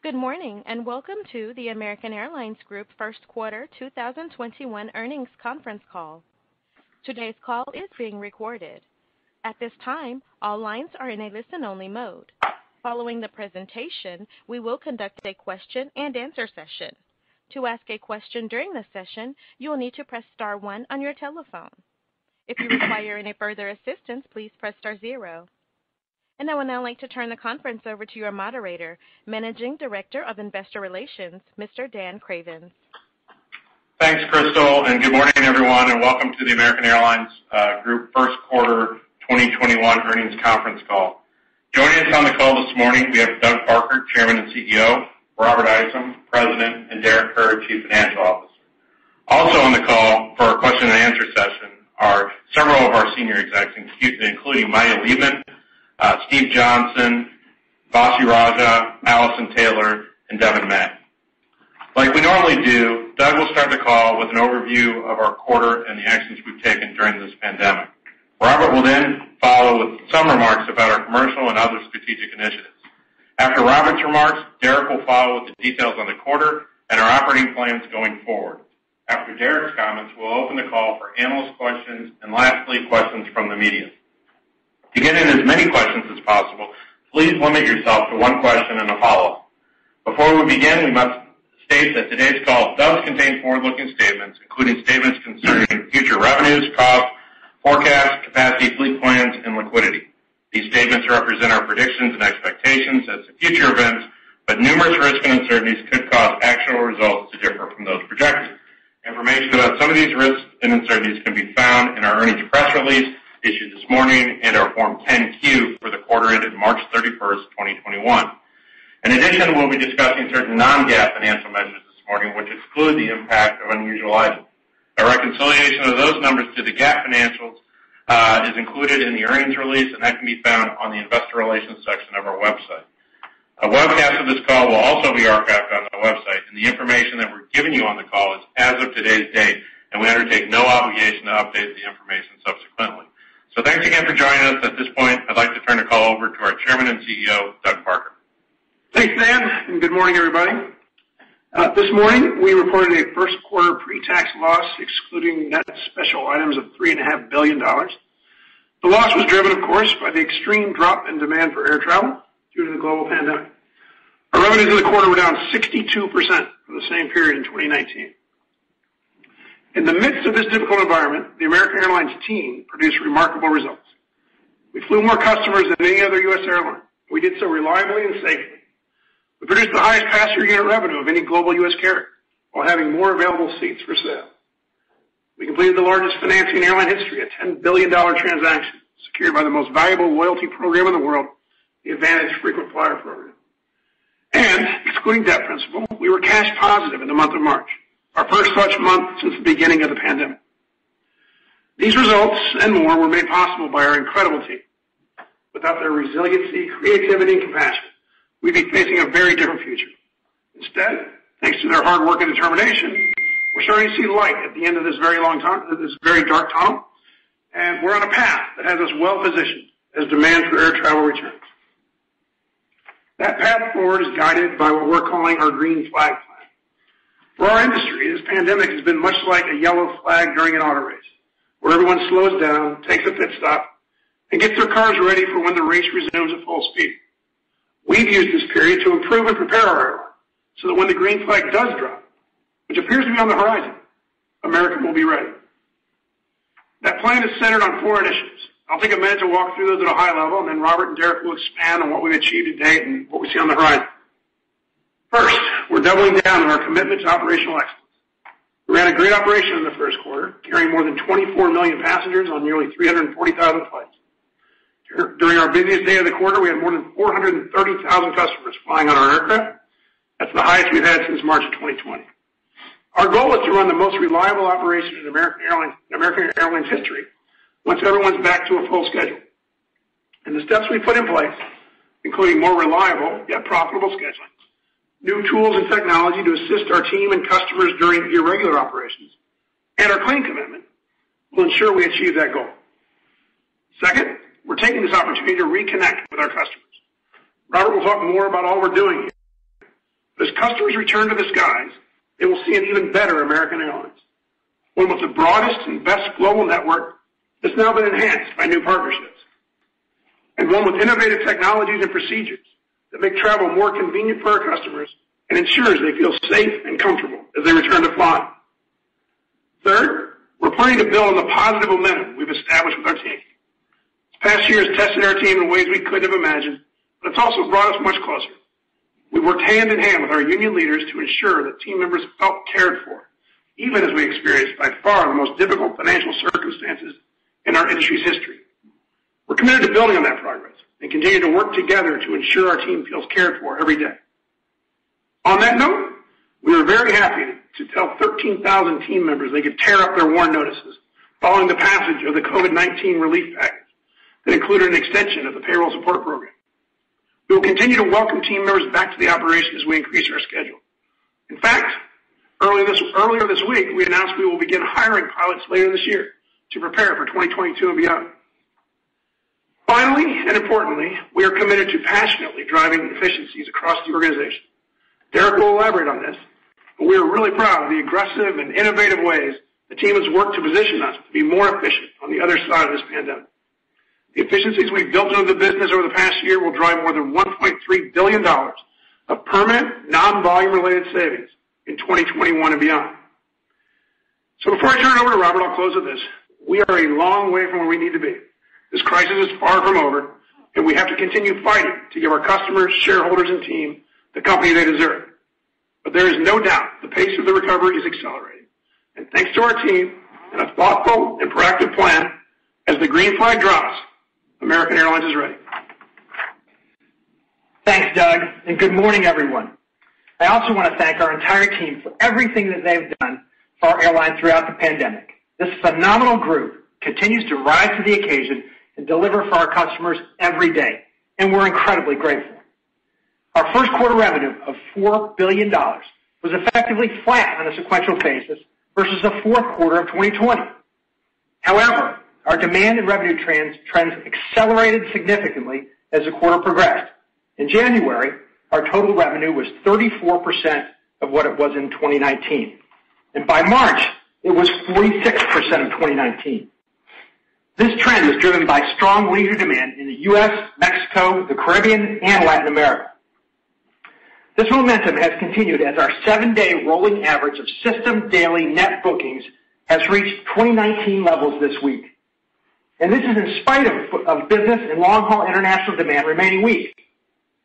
Good morning, and welcome to the American Airlines Group First Quarter 2021 Earnings Conference Call. Today's call is being recorded. At this time, all lines are in a listen-only mode. Following the presentation, we will conduct a question-and-answer session. To ask a question during the session, you will need to press star 1 on your telephone. If you require any further assistance, please press star 0. And I would now like to turn the conference over to your moderator, Managing Director of Investor Relations, Mr. Dan Cravens. Thanks, Crystal, and good morning, everyone, and welcome to the American Airlines Group First Quarter 2021 Earnings Conference Call. Joining us on the call this morning, we have Doug Parker, Chairman and CEO, Robert Isom, President, and Derek Kerr, Chief Financial Officer. Also on the call for our question and answer session are several of our senior execs, including Maya Leibman, Steve Johnson, Vasu Raja, Allison Taylor, and Devin May. Like we normally do, Doug will start the call with an overview of our quarter and the actions we've taken during this pandemic. Robert will then follow with some remarks about our commercial and other strategic initiatives. After Robert's remarks, Derek will follow with the details on the quarter and our operating plans going forward. After Derek's comments, we'll open the call for analyst questions and lastly, questions from the media. To get in as many questions as possible, please limit yourself to one question and a follow-up. Before we begin, we must state that today's call does contain forward-looking statements, including statements concerning future revenues, costs, forecasts, capacity, fleet plans, and liquidity. These statements represent our predictions and expectations as to future events, but numerous risks and uncertainties could cause actual results to differ from those projected. Information about some of these risks and uncertainties can be found in our earnings press release issued this morning and our Form 10-Q for the quarter ended March 31st, 2021. In addition, we'll be discussing certain non-GAAP financial measures this morning, which exclude the impact of unusual items. A reconciliation of those numbers to the GAAP financials is included in the earnings release, and that can be found on the Investor Relations section of our website. A webcast of this call will also be archived on the website, and the information that we're giving you on the call is as of today's date, and we undertake no obligation to update the information subsequently. So thanks again for joining us. At this point, I'd like to turn the call over to our Chairman and CEO, Doug Parker. Thanks, Dan, and good morning, everybody. This morning, we reported a first quarter pre-tax loss, excluding net special items, of $3.5 billion. The loss was driven, of course, by the extreme drop in demand for air travel due to the global pandemic. Our revenues in the quarter were down 62% from the same period in 2019. In the midst of this difficult environment, the American Airlines team produced remarkable results. We flew more customers than any other U.S. airline. We did so reliably and safely. We produced the highest passenger unit revenue of any global U.S. carrier while having more available seats for sale. We completed the largest financing in airline history, a $10 billion transaction secured by the most valuable loyalty program in the world, the Advantage Frequent Flyer program. And, excluding debt principal, we were cash positive in the month of March, our first such month since the beginning of the pandemic. These results and more were made possible by our incredible team. Without their resiliency, creativity, and compassion, we'd be facing a very different future. Instead, thanks to their hard work and determination, we're starting to see light at the end of this very dark tunnel, and we're on a path that has us well positioned as demand for air travel returns. That path forward is guided by what we're calling our Green Flag Plan. For our industry, this pandemic has been much like a yellow flag during an auto race, where everyone slows down, takes a pit stop, and gets their cars ready for when the race resumes at full speed. We've used this period to improve and prepare our airline so that when the green flag does drop, which appears to be on the horizon, America will be ready. That plan is centered on 4 initiatives. I'll take a minute to walk through those at a high level, and then Robert and Derek will expand on what we've achieved to date and what we see on the horizon. First, we're doubling down on our commitment to operational excellence. We ran a great operation in the first quarter, carrying more than 24 million passengers on nearly 340,000 flights. During our busiest day of the quarter, we had more than 430,000 customers flying on our aircraft. That's the highest we've had since March of 2020. Our goal is to run the most reliable operation in American Airlines history once everyone's back to a full schedule. And the steps we put in place, including more reliable yet profitable scheduling, new tools and technology to assist our team and customers during irregular operations, and our clean commitment, will ensure we achieve that goal. Second, we're taking this opportunity to reconnect with our customers. Robert will talk more about all we're doing here. But as customers return to the skies, they will see an even better American Airlines, one with the broadest and best global network that's now been enhanced by new partnerships, and one with innovative technologies and procedures that make travel more convenient for our customers and ensures they feel safe and comfortable as they return to flying. Third, we're planning to build on the positive momentum we've established with our team. This past year has tested our team in ways we couldn't have imagined, but it's also brought us much closer. We worked hand in hand with our union leaders to ensure that team members felt cared for, even as we experienced by far the most difficult financial circumstances in our industry's history. We're committed to building on that progress and continue to work together to ensure our team feels cared for every day. On that note, we were very happy to tell 13,000 team members they could tear up their WARN notices following the passage of the COVID-19 relief package that included an extension of the payroll support program. We will continue to welcome team members back to the operation as we increase our schedule. In fact, earlier this week, we announced we will begin hiring pilots later this year to prepare for 2022 and beyond. Finally, and importantly, we are committed to passionately driving efficiencies across the organization. Derek will elaborate on this, but we are really proud of the aggressive and innovative ways the team has worked to position us to be more efficient on the other side of this pandemic. The efficiencies we've built into the business over the past year will drive more than $1.3 billion of permanent, non-volume related savings in 2021 and beyond. So before I turn it over to Robert, I'll close with this. We are a long way from where we need to be. This crisis is far from over, and we have to continue fighting to give our customers, shareholders, and team the company they deserve. But there is no doubt the pace of the recovery is accelerating. And thanks to our team and a thoughtful and proactive plan, as the green flag drops, American Airlines is ready. Thanks, Doug, and good morning, everyone. I also want to thank our entire team for everything that they've done for our airline throughout the pandemic. This phenomenal group continues to rise to the occasion and deliver for our customers every day, and we're incredibly grateful. Our first quarter revenue of $4 billion was effectively flat on a sequential basis versus the fourth quarter of 2020. However, our demand and revenue trends accelerated significantly as the quarter progressed. In January, our total revenue was 34% of what it was in 2019. And by March, it was 46% of 2019. This trend is driven by strong leisure demand in the U.S., Mexico, the Caribbean, and Latin America. This momentum has continued as our 7-day rolling average of system daily net bookings has reached 2019 levels this week. And this is in spite of business and long-haul international demand remaining weak,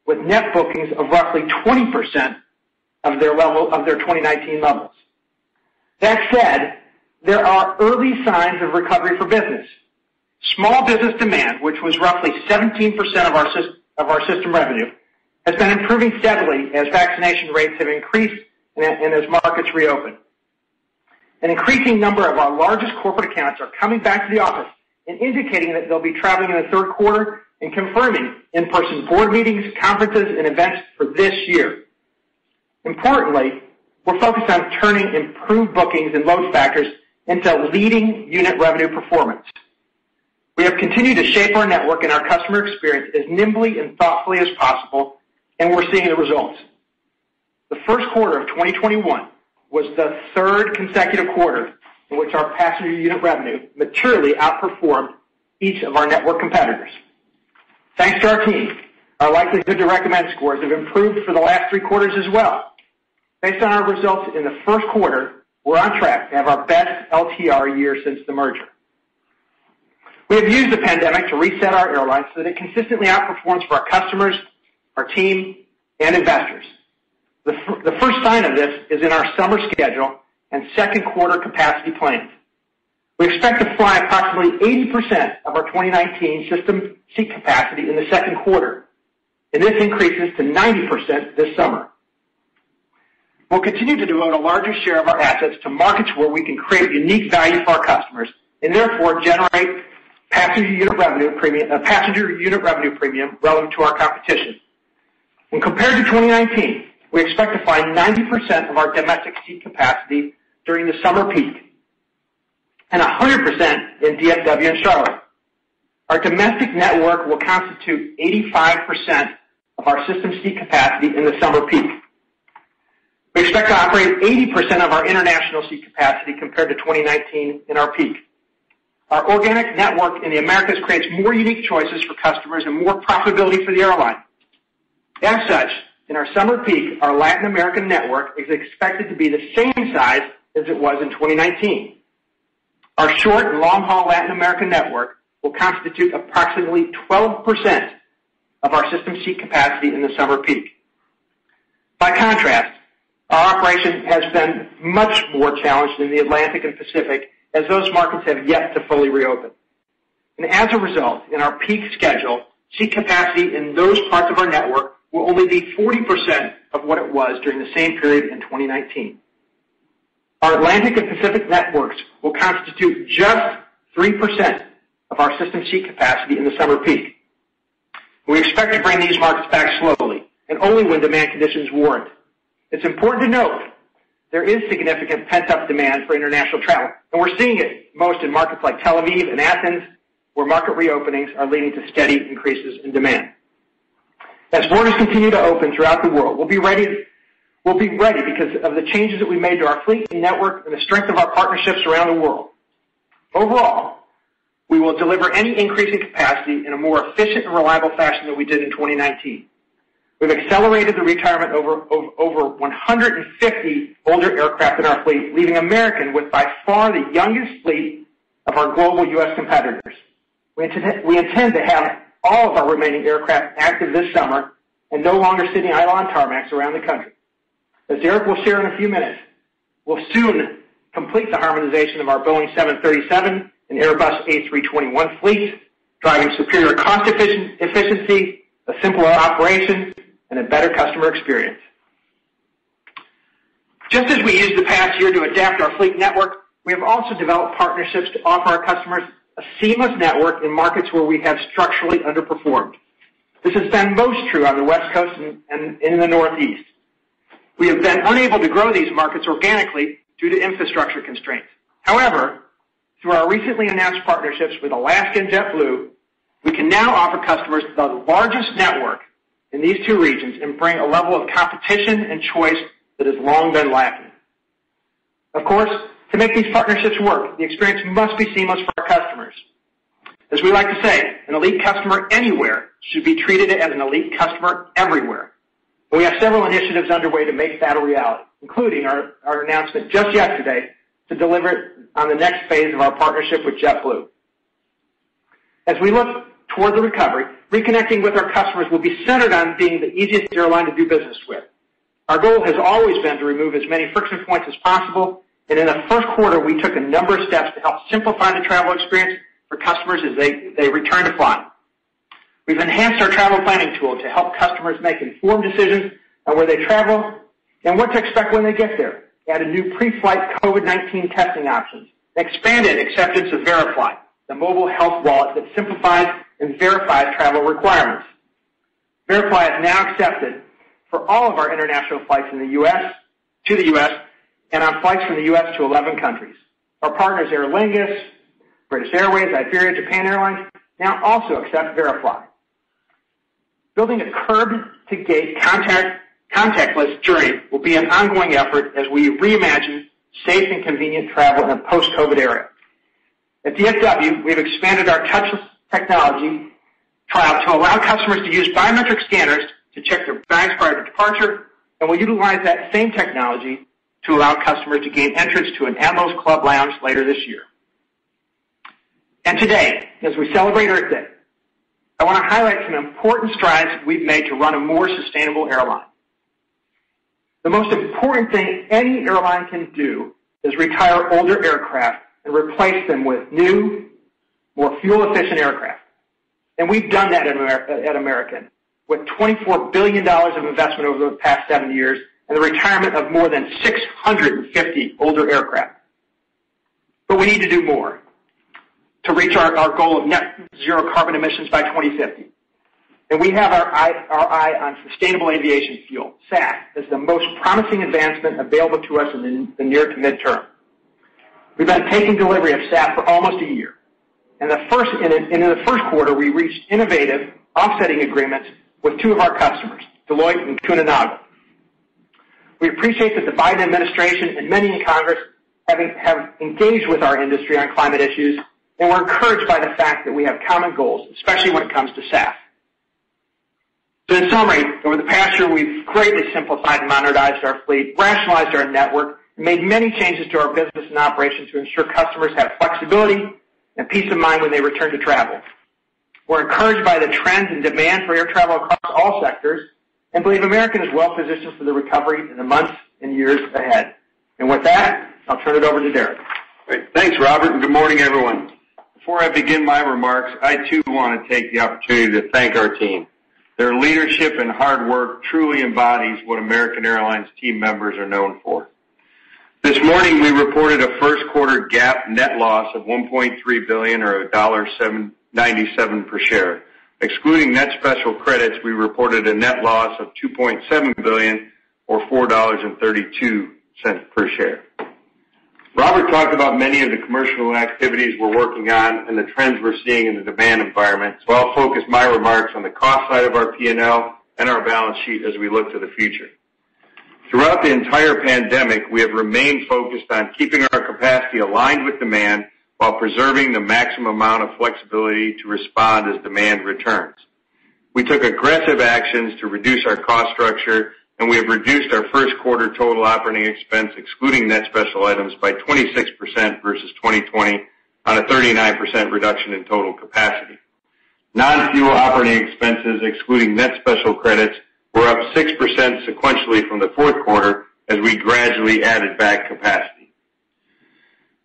with net bookings of roughly 20% of their 2019 levels. That said, there are early signs of recovery for business. Small business demand, which was roughly 17% of our system revenue, has been improving steadily as vaccination rates have increased and as markets reopen. An increasing number of our largest corporate accounts are coming back to the office and indicating that they'll be traveling in the third quarter and confirming in-person board meetings, conferences, and events for this year. Importantly, we're focused on turning improved bookings and load factors into leading unit revenue performance. We have continued to shape our network and our customer experience as nimbly and thoughtfully as possible, and we're seeing the results. The first quarter of 2021 was the third consecutive quarter in which our passenger unit revenue materially outperformed each of our network competitors. Thanks to our team, our likelihood to recommend scores have improved for the last 3 quarters as well. Based on our results in the first quarter, we're on track to have our best LTR year since the merger. We have used the pandemic to reset our airline so that it consistently outperforms for our customers, our team, and investors. The first sign of this is in our summer schedule and second quarter capacity plans. We expect to fly approximately 80% of our 2019 system seat capacity in the second quarter, and this increases to 90% this summer. We'll continue to devote a larger share of our assets to markets where we can create unique value for our customers and therefore generate passenger unit revenue premium relative to our competition. When compared to 2019, we expect to fly 90% of our domestic seat capacity during the summer peak and 100% in DFW and Charlotte. Our domestic network will constitute 85% of our system seat capacity in the summer peak. We expect to operate 80% of our international seat capacity compared to 2019 in our peak. Our organic network in the Americas creates more unique choices for customers and more profitability for the airline. As such, in our summer peak, our Latin American network is expected to be the same size as it was in 2019. Our short and long-haul Latin American network will constitute approximately 12% of our system seat capacity in the summer peak. By contrast, our operation has been much more challenged in the Atlantic and Pacific, as those markets have yet to fully reopen. And as a result, in our peak schedule, seat capacity in those parts of our network will only be 40% of what it was during the same period in 2019. Our Atlantic and Pacific networks will constitute just 3% of our system seat capacity in the summer peak. We expect to bring these markets back slowly and only when demand conditions warrant. It's important to note there is significant pent-up demand for international travel, and we're seeing it most in markets like Tel Aviv and Athens, where market reopenings are leading to steady increases in demand. As borders continue to open throughout the world, we'll be ready because of the changes that we made to our fleet and network and the strength of our partnerships around the world. Overall, we will deliver any increase in capacity in a more efficient and reliable fashion than we did in 2019. We've accelerated the retirement over 150 older aircraft in our fleet, leaving American with by far the youngest fleet of our global U.S. competitors. We intend to have all of our remaining aircraft active this summer and no longer sitting idle on tarmacs around the country. As Eric will share in a few minutes, we'll soon complete the harmonization of our Boeing 737 and Airbus A321 fleets, driving superior cost efficiency, a simpler operation, and a better customer experience. Just as we used the past year to adapt our fleet network, we have also developed partnerships to offer our customers a seamless network in markets where we have structurally underperformed. This has been most true on the West Coast and in the Northeast. We have been unable to grow these markets organically due to infrastructure constraints. However, through our recently announced partnerships with Alaska and JetBlue, we can now offer customers the largest network in these two regions and bring a level of competition and choice that has long been lacking. Of course, to make these partnerships work, the experience must be seamless for our customers. As we like to say, an elite customer anywhere should be treated as an elite customer everywhere. And we have several initiatives underway to make that a reality, including our announcement just yesterday to deliver on the next phase of our partnership with JetBlue. As we look toward the recovery, reconnecting with our customers will be centered on being the easiest airline to do business with. Our goal has always been to remove as many friction points as possible, and in the first quarter, we took a number of steps to help simplify the travel experience for customers as they return to flying. We've enhanced our travel planning tool to help customers make informed decisions on where they travel and what to expect when they get there. Added new pre-flight COVID-19 testing options. Expanded acceptance of VeriFly, the mobile health wallet that simplifies and verifies travel requirements. VeriFly is now accepted for all of our international flights in the U.S., to the U.S., and on flights from the U.S. to 11 countries. Our partners Aer Lingus, British Airways, Iberia, Japan Airlines now also accept VeriFly. Building a curb-to-gate contactless journey will be an ongoing effort as we reimagine safe and convenient travel in a post-COVID era. At DFW, we've expanded our touchless technology trial to allow customers to use biometric scanners to check their bags prior to departure, and we'll utilize that same technology to allow customers to gain entrance to an Admirals Club lounge later this year. And today, as we celebrate Earth Day, I want to highlight some important strides we've made to run a more sustainable airline. The most important thing any airline can do is retire older aircraft and replace them with new, more fuel-efficient aircraft. And we've done that at American, with $24 billion of investment over the past 7 years and the retirement of more than 650 older aircraft. But we need to do more to reach our goal of net zero carbon emissions by 2050. And we have our eye on sustainable aviation fuel, SAF, as the most promising advancement available to us in the near to midterm. We've been taking delivery of SAF for almost a year. And in the first quarter, we reached innovative offsetting agreements with two of our customers, Deloitte and Kuehne+Nagel. We appreciate that the Biden administration and many in Congress have engaged with our industry on climate issues, and we're encouraged by the fact that we have common goals, especially when it comes to SAF. So in summary, over the past year, we've greatly simplified and modernized our fleet, rationalized our network, and made many changes to our business and operations to ensure customers have flexibility and peace of mind when they return to travel. We're encouraged by the trends and demand for air travel across all sectors and believe American is well positioned for the recovery in the months and years ahead. And with that, I'll turn it over to Derek. Great. Thanks, Robert, and good morning, everyone. Before I begin my remarks, I too want to take the opportunity to thank our team. Their leadership and hard work truly embodies what American Airlines team members are known for. This morning, we reported a first quarter GAAP net loss of $1.3 billion or $1.97 per share. Excluding net special credits, we reported a net loss of $2.7 billion or $4.32 per share. Robert talked about many of the commercial activities we're working on and the trends we're seeing in the demand environment, so I'll focus my remarks on the cost side of our P&L and our balance sheet as we look to the future. Throughout the entire pandemic, we have remained focused on keeping our capacity aligned with demand while preserving the maximum amount of flexibility to respond as demand returns. We took aggressive actions to reduce our cost structure, and we have reduced our first quarter total operating expense, excluding net special items, by 26% versus 2020 on a 39% reduction in total capacity. Non-fuel operating expenses, excluding net special credits, were up 6% sequentially from the fourth quarter as we gradually added back capacity.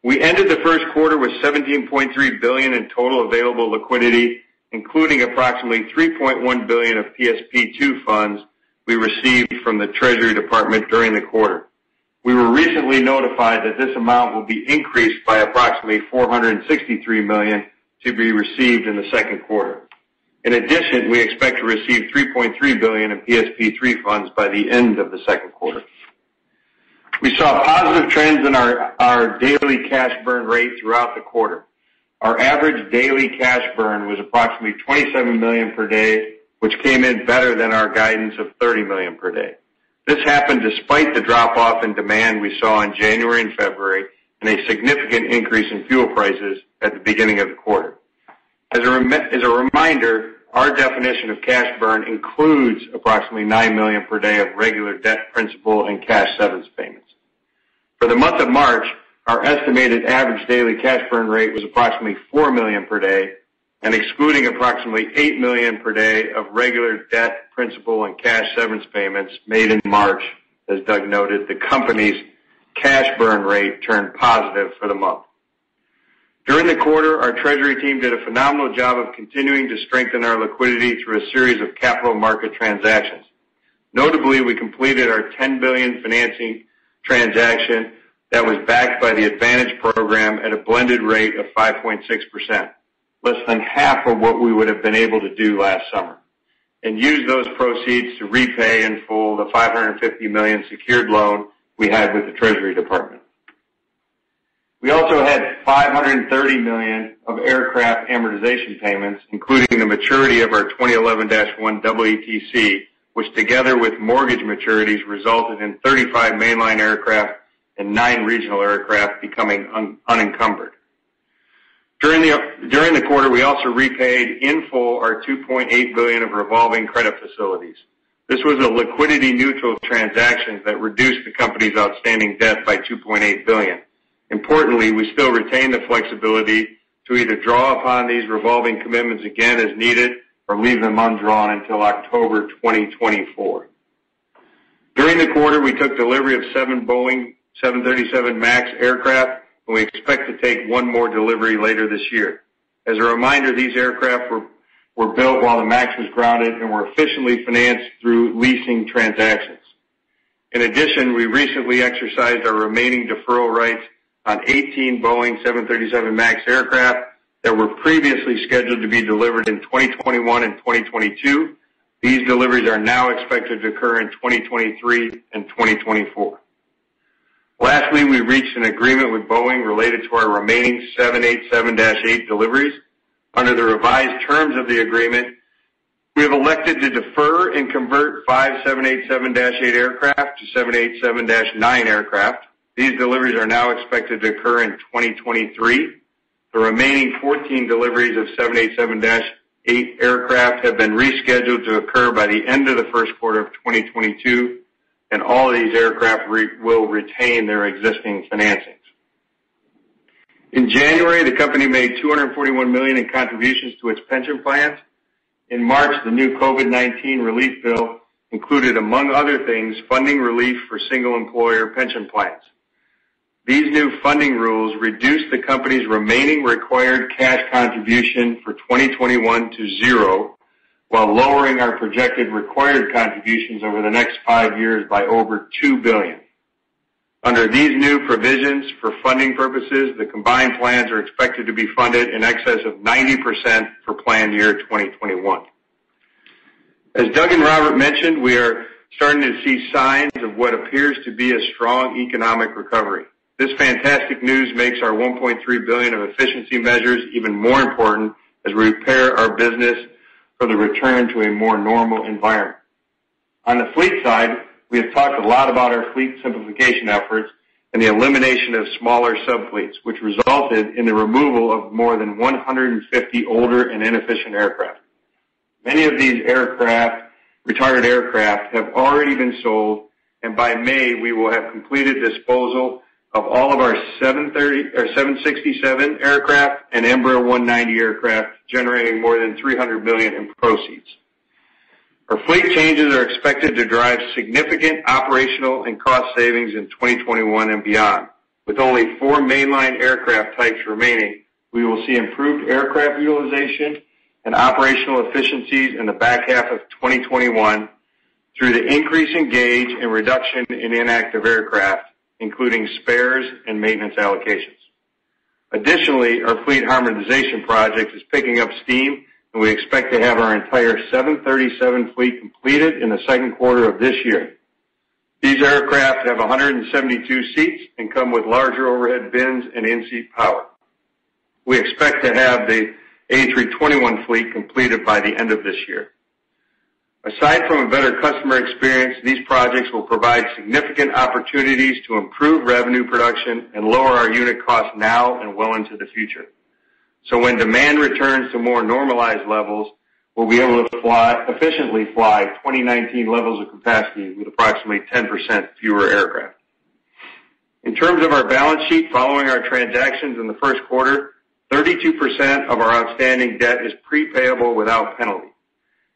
We ended the first quarter with $17.3 billion in total available liquidity, including approximately $3.1 billion of PSP2 funds we received from the Treasury Department during the quarter. We were recently notified that this amount will be increased by approximately $463 million to be received in the second quarter. In addition, we expect to receive $3.3 billion in PSP3 funds by the end of the second quarter. We saw positive trends in our daily cash burn rate throughout the quarter. Our average daily cash burn was approximately $27 million per day, which came in better than our guidance of $30 million per day. This happened despite the drop-off in demand we saw in January and February and a significant increase in fuel prices at the beginning of the quarter. As a reminder, our definition of cash burn includes approximately $9 million per day of regular debt principal and cash severance payments. For the month of March, our estimated average daily cash burn rate was approximately $4 million per day, and excluding approximately $8 million per day of regular debt principal and cash severance payments made in March, as Doug noted, the company's cash burn rate turned positive for the month. During the quarter, our Treasury team did a phenomenal job of continuing to strengthen our liquidity through a series of capital market transactions. Notably, we completed our $10 billion financing transaction that was backed by the Advantage program at a blended rate of 5.6%, less than half of what we would have been able to do last summer, and used those proceeds to repay in full the $550 million secured loan we had with the Treasury Department. We also had $530 million of aircraft amortization payments, including the maturity of our 2011-1 EETC, which together with mortgage maturities resulted in 35 mainline aircraft and 9 regional aircraft becoming unencumbered. During the quarter, we also repaid in full our $2.8 billion of revolving credit facilities. This was a liquidity-neutral transaction that reduced the company's outstanding debt by $2.8 billion. Importantly, we still retain the flexibility to either draw upon these revolving commitments again as needed or leave them undrawn until October 2024. During the quarter, we took delivery of 7 Boeing 737 MAX aircraft, and we expect to take 1 more delivery later this year. As a reminder, these aircraft were built while the MAX was grounded and were efficiently financed through leasing transactions. In addition, we recently exercised our remaining deferral rights on 18 Boeing 737 MAX aircraft that were previously scheduled to be delivered in 2021 and 2022. These deliveries are now expected to occur in 2023 and 2024. Lastly, we reached an agreement with Boeing related to our remaining 787-8 deliveries. Under the revised terms of the agreement, We have elected to defer and convert 5 787-8 aircraft to 787-9 aircraft. These deliveries are now expected to occur in 2023. The remaining 14 deliveries of 787-8 aircraft have been rescheduled to occur by the end of the first quarter of 2022, and all of these aircraft will retain their existing financings. In January, the company made $241 million in contributions to its pension plans. In March, the new COVID-19 relief bill included, among other things, funding relief for single-employer pension plans. These new funding rules reduce the company's remaining required cash contribution for 2021 to zero, while lowering our projected required contributions over the next 5 years by over $2 billion. Under these new provisions, for funding purposes, the combined plans are expected to be funded in excess of 90% for planned year 2021. As Doug and Robert mentioned, we are starting to see signs of what appears to be a strong economic recovery. This fantastic news makes our $1.3 billion of efficiency measures even more important as we prepare our business for the return to a more normal environment. On the fleet side, we have talked a lot about our fleet simplification efforts and the elimination of smaller subfleets, which resulted in the removal of more than 150 older and inefficient aircraft. Many of these retired aircraft, have already been sold, and by May we will have completed disposal of all of our 767 aircraft and Embraer 190 aircraft, generating more than $300 million in proceeds. Our fleet changes are expected to drive significant operational and cost savings in 2021 and beyond. With only 4 mainline aircraft types remaining, we will see improved aircraft utilization and operational efficiencies in the back half of 2021 through the increase in gauge and reduction in inactive aircraft, including spares and maintenance allocations. Additionally, our fleet harmonization project is picking up steam, and we expect to have our entire 737 fleet completed in the second quarter of this year. These aircraft have 172 seats and come with larger overhead bins and in-seat power. We expect to have the A321 fleet completed by the end of this year. Aside from a better customer experience, these projects will provide significant opportunities to improve revenue production and lower our unit costs now and well into the future. So when demand returns to more normalized levels, we'll be able to efficiently fly 2019 levels of capacity with approximately 10% fewer aircraft. In terms of our balance sheet, following our transactions in the first quarter, 32% of our outstanding debt is prepayable without penalty.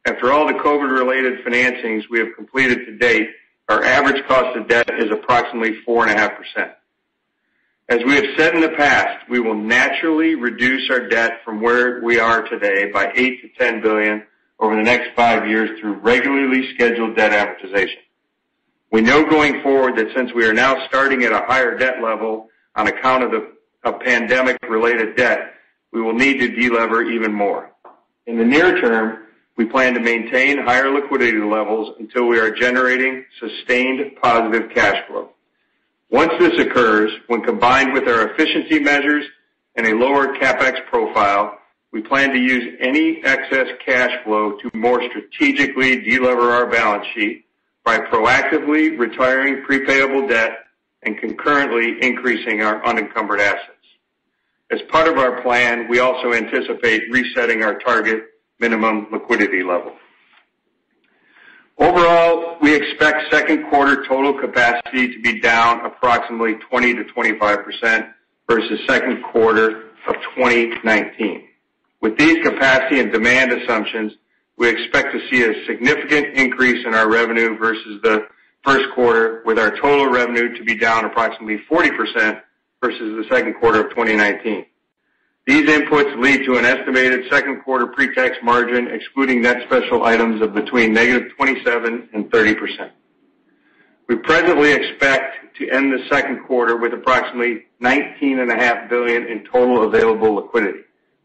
After all the COVID-related financings we have completed to date, our average cost of debt is approximately 4.5%. As we have said in the past, we will naturally reduce our debt from where we are today by $8 to $10 billion over the next 5 years through regularly scheduled debt amortization. We know going forward that since we are now starting at a higher debt level on account of pandemic-related debt, we will need to delever even more. In the near term, we plan to maintain higher liquidity levels until we are generating sustained positive cash flow. Once this occurs, when combined with our efficiency measures and a lower CapEx profile, we plan to use any excess cash flow to more strategically delever our balance sheet by proactively retiring prepayable debt and concurrently increasing our unencumbered assets. As part of our plan, we also anticipate resetting our target minimum liquidity level. Overall, we expect second quarter total capacity to be down approximately 20 to 25% versus second quarter of 2019. With these capacity and demand assumptions, we expect to see a significant increase in our revenue versus the first quarter, with our total revenue to be down approximately 40% versus the second quarter of 2019. These inputs lead to an estimated second quarter pre-tax margin, excluding net special items, of between negative 27% and 30%. We presently expect to end the second quarter with approximately $19.5 billion in total available liquidity,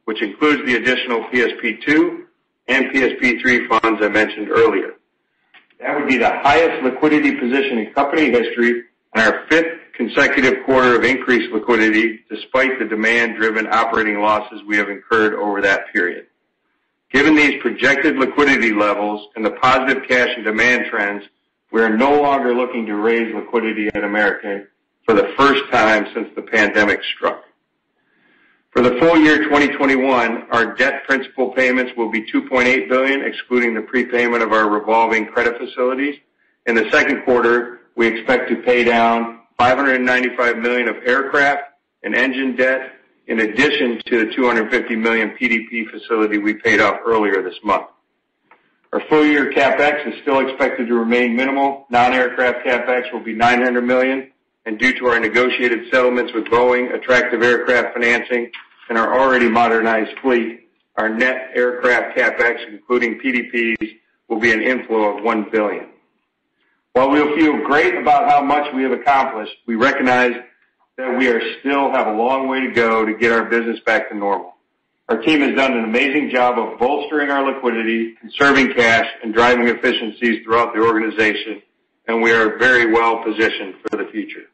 which includes the additional PSP2 and PSP3 funds I mentioned earlier. That would be the highest liquidity position in company history and our 5th consecutive quarter of increased liquidity, despite the demand-driven operating losses we have incurred over that period. Given these projected liquidity levels and the positive cash and demand trends, we are no longer looking to raise liquidity at American for the first time since the pandemic struck. For the full year 2021, our debt principal payments will be $2.8 billion, excluding the prepayment of our revolving credit facilities. In the second quarter, we expect to pay down $595 million of aircraft and engine debt, in addition to the $250 million PDP facility we paid off earlier this month. Our full-year CapEx is still expected to remain minimal. Non-aircraft CapEx will be $900 million, and due to our negotiated settlements with Boeing, attractive aircraft financing, and our already modernized fleet, our net aircraft CapEx, including PDPs, will be an inflow of $1 billion. While we'll feel great about how much we have accomplished, we recognize that we still have a long way to go to get our business back to normal. Our team has done an amazing job of bolstering our liquidity, conserving cash, and driving efficiencies throughout the organization, and we are very well positioned for the future.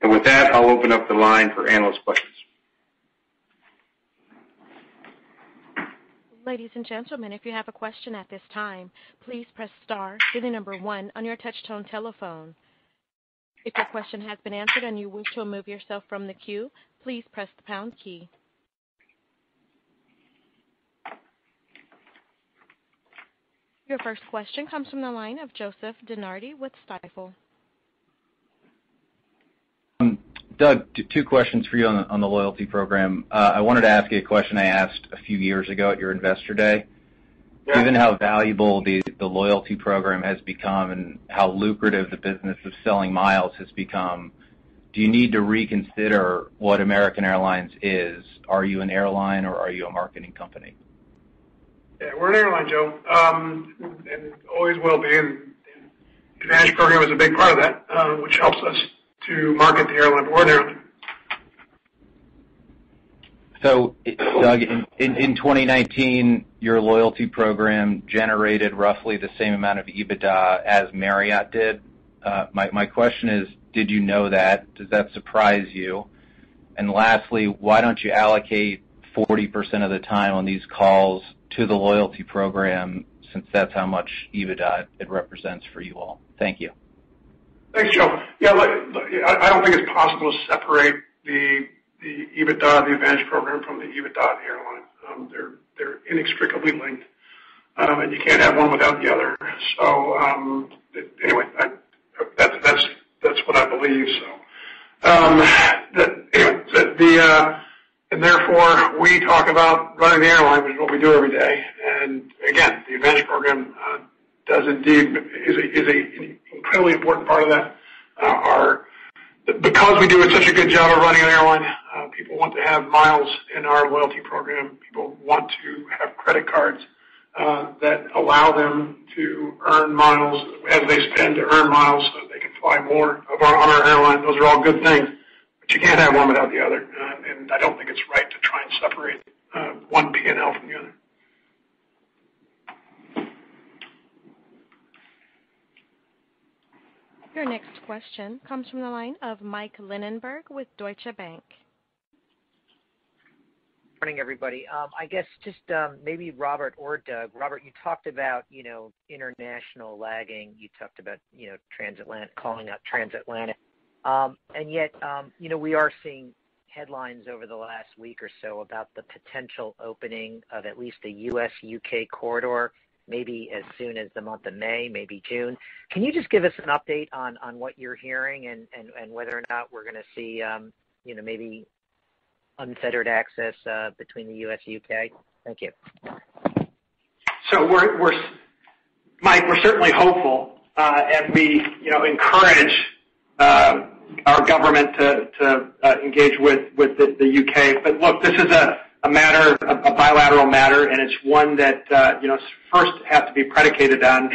And with that, I'll open up the line for analyst questions. Ladies and gentlemen, if you have a question at this time, please press star, then the number 1 on your touch-tone telephone. If your question has been answered and you wish to remove yourself from the queue, please press the pound key. Your first question comes from the line of Joseph DeNardi with Stifel. Doug, two questions for you on the loyalty program. I wanted to ask you a question I asked a few years ago at your Investor Day. Yeah. Given how valuable the loyalty program has become and how lucrative the business of selling miles has become, do you need to reconsider what American Airlines is? Are you an airline or are you a marketing company? Yeah, we're an airline, Joe, and always will be. And the Advantage program is a big part of that, which helps us to market the airline, but we're an airline. So, Doug, in 2019, your loyalty program generated roughly the same amount of EBITDA as Marriott did. My question is, did you know that? Does that surprise you? And lastly, why don't you allocate 40% of the time on these calls to the loyalty program, since that's how much EBITDA it represents for you all? Thank you. Thanks, Joe. Yeah, look, I don't think it's possible to separate the EBITDA of the Advantage program from the EBITDA of the airline. They're inextricably linked, and you can't have one without the other. So anyway, that's what I believe. So and therefore we talk about running the airline, which is what we do every day. And again, the Advantage program does indeed is an incredibly important part of that. Because we do such a good job of running an airline, people want to have miles in our loyalty program. People want to have credit cards that allow them to earn miles as they spend to earn miles so that they can fly more on our airline. Those are all good things, but you can't have one without the other. And I don't think it's right to try and separate one P&L from the other. Your next question comes from the line of Mike Linenberg with Deutsche Bank. Morning, everybody. I guess just maybe Robert or Doug. Robert, you talked about, international lagging. You talked about, transatlantic, calling out transatlantic. And yet, we are seeing headlines over the last week or so about the potential opening of at least the U.S.-UK corridor, maybe as soon as the month of May, maybe June. Can you just give us an update on what you're hearing and whether or not we're going to see, maybe unfettered access between the U.S. and UK? Thank you. So Mike, we're certainly hopeful, and we, encourage our government to engage with the UK. But look, this is a bilateral matter, and it's one that first has to be predicated on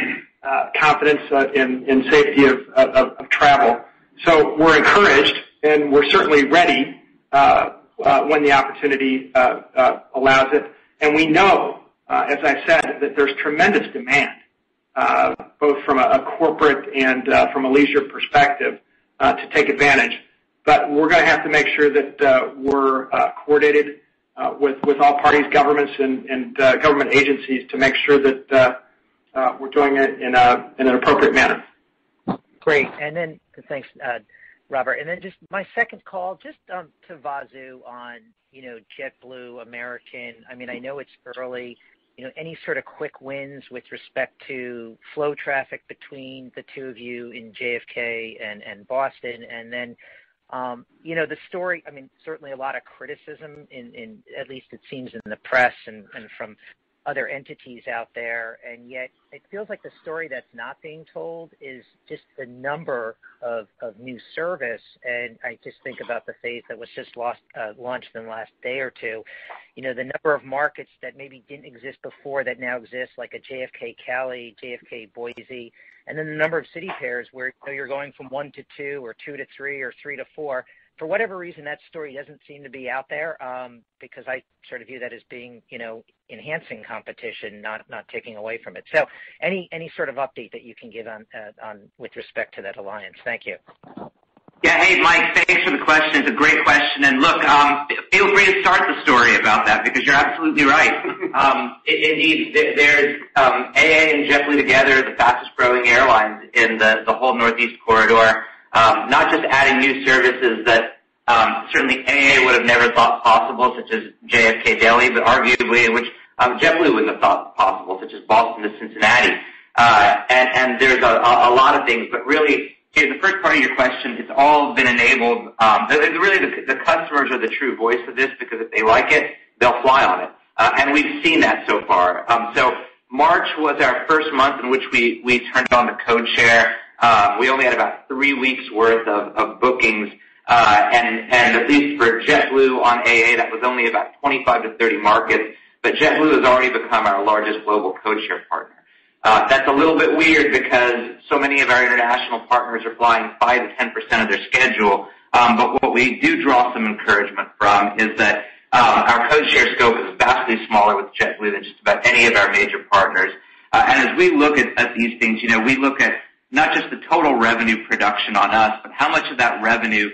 confidence in safety of travel. So we're encouraged, and we're certainly ready when the opportunity allows it. And we know, as I said, that there's tremendous demand, both from a corporate and from a leisure perspective, to take advantage. But we're going to have to make sure that we're coordinated with all parties, governments, and government agencies to make sure that we're doing it in an appropriate manner. Great. And then thanks, Robert. And then just my second call, just to Vasu on, JetBlue, American. I mean, I know it's early. Any sort of quick wins with respect to flow traffic between the two of you in JFK and Boston, and then the story. I mean, certainly a lot of criticism in at least it seems in the press and from other entities out there, and yet it feels like the story that's not being told is just the number of new service. And I just think about the phase that was just launched in the last day or two. The number of markets that maybe didn't exist before that now exist, like a JFK Cali, JFK Boise, and then the number of city pairs where you're going from 1 to 2 or 2 to 3 or 3 to 4. For whatever reason, that story doesn't seem to be out there because I sort of view that as being, enhancing competition, not taking away from it. So any sort of update that you can give on with respect to that alliance? Thank you. Yeah, hey, Mike, thanks for the question. It's a great question. And look, feel free to start the story about that because you're absolutely right. Indeed, there's AA and JetBlue together, the fastest growing airlines in the whole Northeast corridor. Not just adding new services that certainly AA would have never thought possible, such as JFK Delhi, but arguably in which JetBlue wouldn't have thought possible, such as Boston to Cincinnati. And there's a lot of things, but really, the first part of your question, it's all been enabled. Really, the customers are the true voice of this because if they like it, they'll fly on it. And we've seen that so far. So March was our first month in which we turned on the code share. We only had about 3 weeks worth of bookings, and at least for JetBlue on AA, that was only about 25 to 30 markets, but JetBlue has already become our largest global codeshare partner. That's a little bit weird because so many of our international partners are flying 5 to 10% of their schedule, but what we do draw some encouragement from is that our codeshare scope is vastly smaller with JetBlue than just about any of our major partners. And as we look at these things, we look at not just the total revenue production on us, but how much of that revenue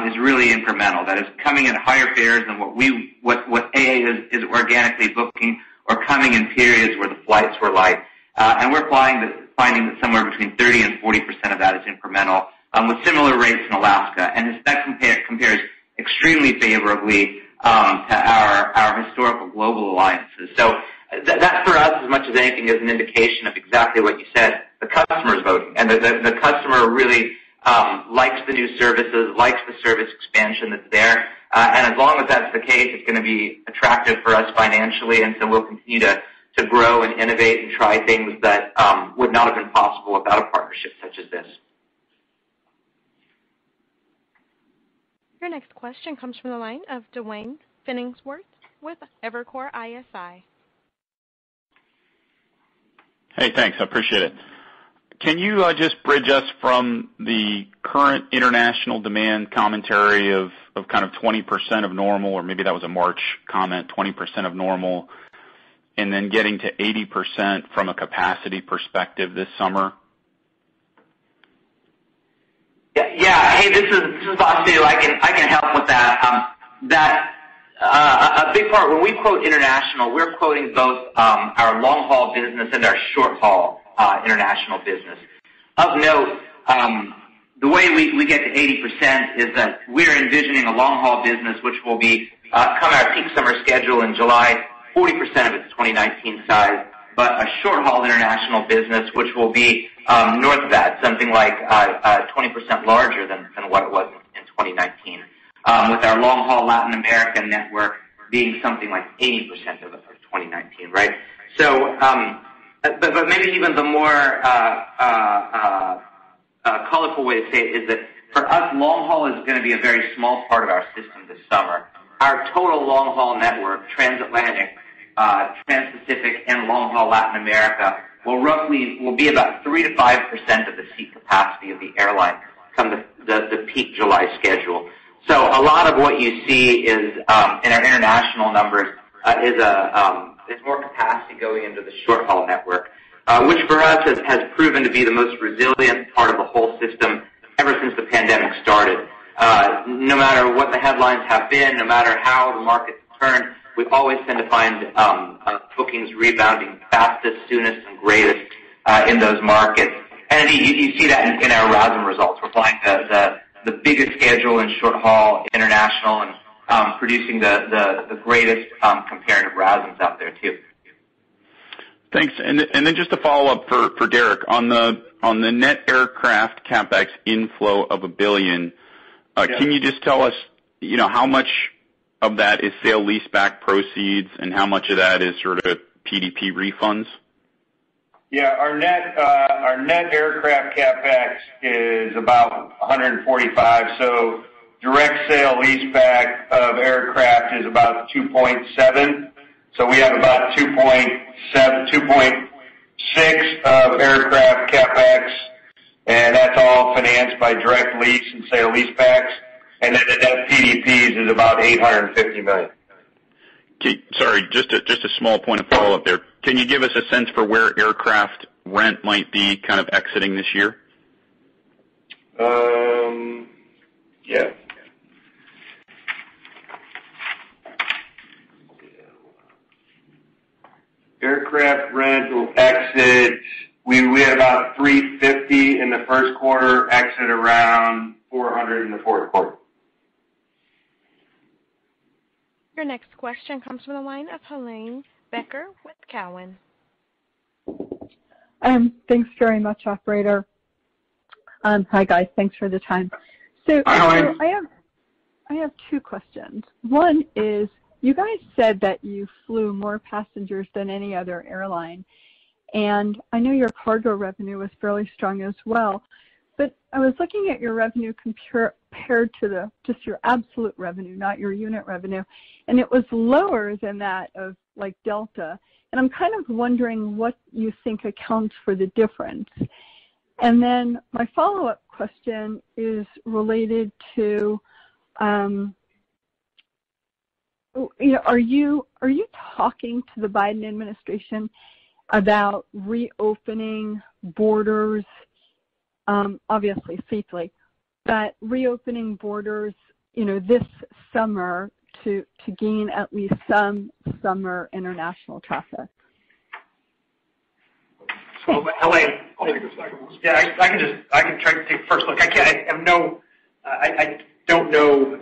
is really incremental, that is coming at higher fares than what AA is organically booking or coming in periods where the flights were light. And we're finding that somewhere between 30 and 40% of that is incremental, with similar rates in Alaska. And that compares extremely favorably to our historical global alliances. So that for us, as much as anything, is an indication of exactly what you said. The customer is voting, and the customer really likes the new services, likes the service expansion that's there. And as long as that's the case, it's going to be attractive for us financially, and so we'll continue to grow and innovate and try things that would not have been possible without a partnership such as this. Your next question comes from the line of Duane Pfennigwerth with Evercore ISI. Hey, thanks. I appreciate it. Can you just bridge us from the current international demand commentary of kind of 20% of normal, or maybe that was a March comment, 20% of normal, and then getting to 80% from a capacity perspective this summer? Yeah. Hey, this is Vasu. I can help with that. A big part when we quote international, we're quoting both our long haul business and our short haul international business. Of note, the way we get to 80% is that we're envisioning a long haul business which will be come our peak summer schedule in July. 40% of its 2019 size, but a short-haul international business which will be north of that, something like 20% larger than what it was in 2019, with our long-haul Latin American network being something like 80% of 2019, right? So, but maybe even the more colorful way to say it is that for us, long-haul is going to be a very small part of our system this summer. Our total long-haul network, transatlantic, Trans-Pacific, and long-haul Latin America will be about 3 to 5% of the seat capacity of the airline come the peak July schedule. So a lot of what you see is in our international numbers is more capacity going into the short-haul network, which for us has proven to be the most resilient part of the whole system ever since the pandemic started. No matter what the headlines have been, no matter how the market's turned, we always tend to find bookings rebounding fastest, soonest, and greatest in those markets. And you see that in our RASM results. We're flying the biggest schedule in short-haul international and producing the greatest comparative RASMs out there, too. Thanks. And then just a follow-up for Derek. On the net aircraft CapEx inflow of $1 billion, can you just tell us, how much of that is sale-leaseback proceeds and how much of that is sort of PDP refunds? Yeah, our net aircraft CapEx is about 145. So direct sale leaseback of aircraft is about 2.7. So we have about 2.7, 2.6 of aircraft CapEx, and that's all financed by direct lease and sale leasebacks. And then the net PDPs is about $850 million. Okay, sorry, just a small point of follow-up there. Can you give us a sense for where aircraft rent might be kind of exiting this year? Yeah. Aircraft rent will exit. We had about $350 in the first quarter, exit around $400 in the fourth quarter. Your next question comes from the line of Helane Becker with Cowen. Thanks very much, operator. Hi, guys. Thanks for the time. So I have two questions. One is, you guys said that you flew more passengers than any other airline, and I know your cargo revenue was fairly strong as well. But I was looking at your revenue compared to just your absolute revenue, not your unit revenue, and it was lower than that of like Delta. And I'm kind of wondering what you think accounts for the difference. And then my follow-up question is related to, are you talking to the Biden administration about reopening borders? Obviously safely, but reopening borders, this summer to gain at least some summer international traffic. So, Helane, I'll take the second one. Yeah, I can try to take the first look. I don't know,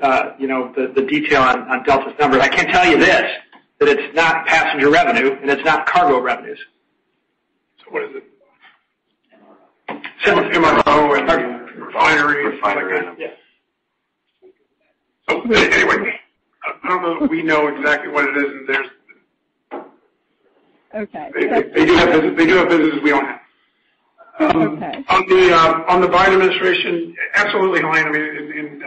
the detail on Delta's numbers. I can tell you this, that it's not passenger revenue and it's not cargo revenues. So what is it? MRO and refinery. Yeah. So anyway, I don't know that we know exactly what it is, and there's. Okay. They do have businesses we don't have. Okay. On the Biden administration, absolutely, Helane. I mean,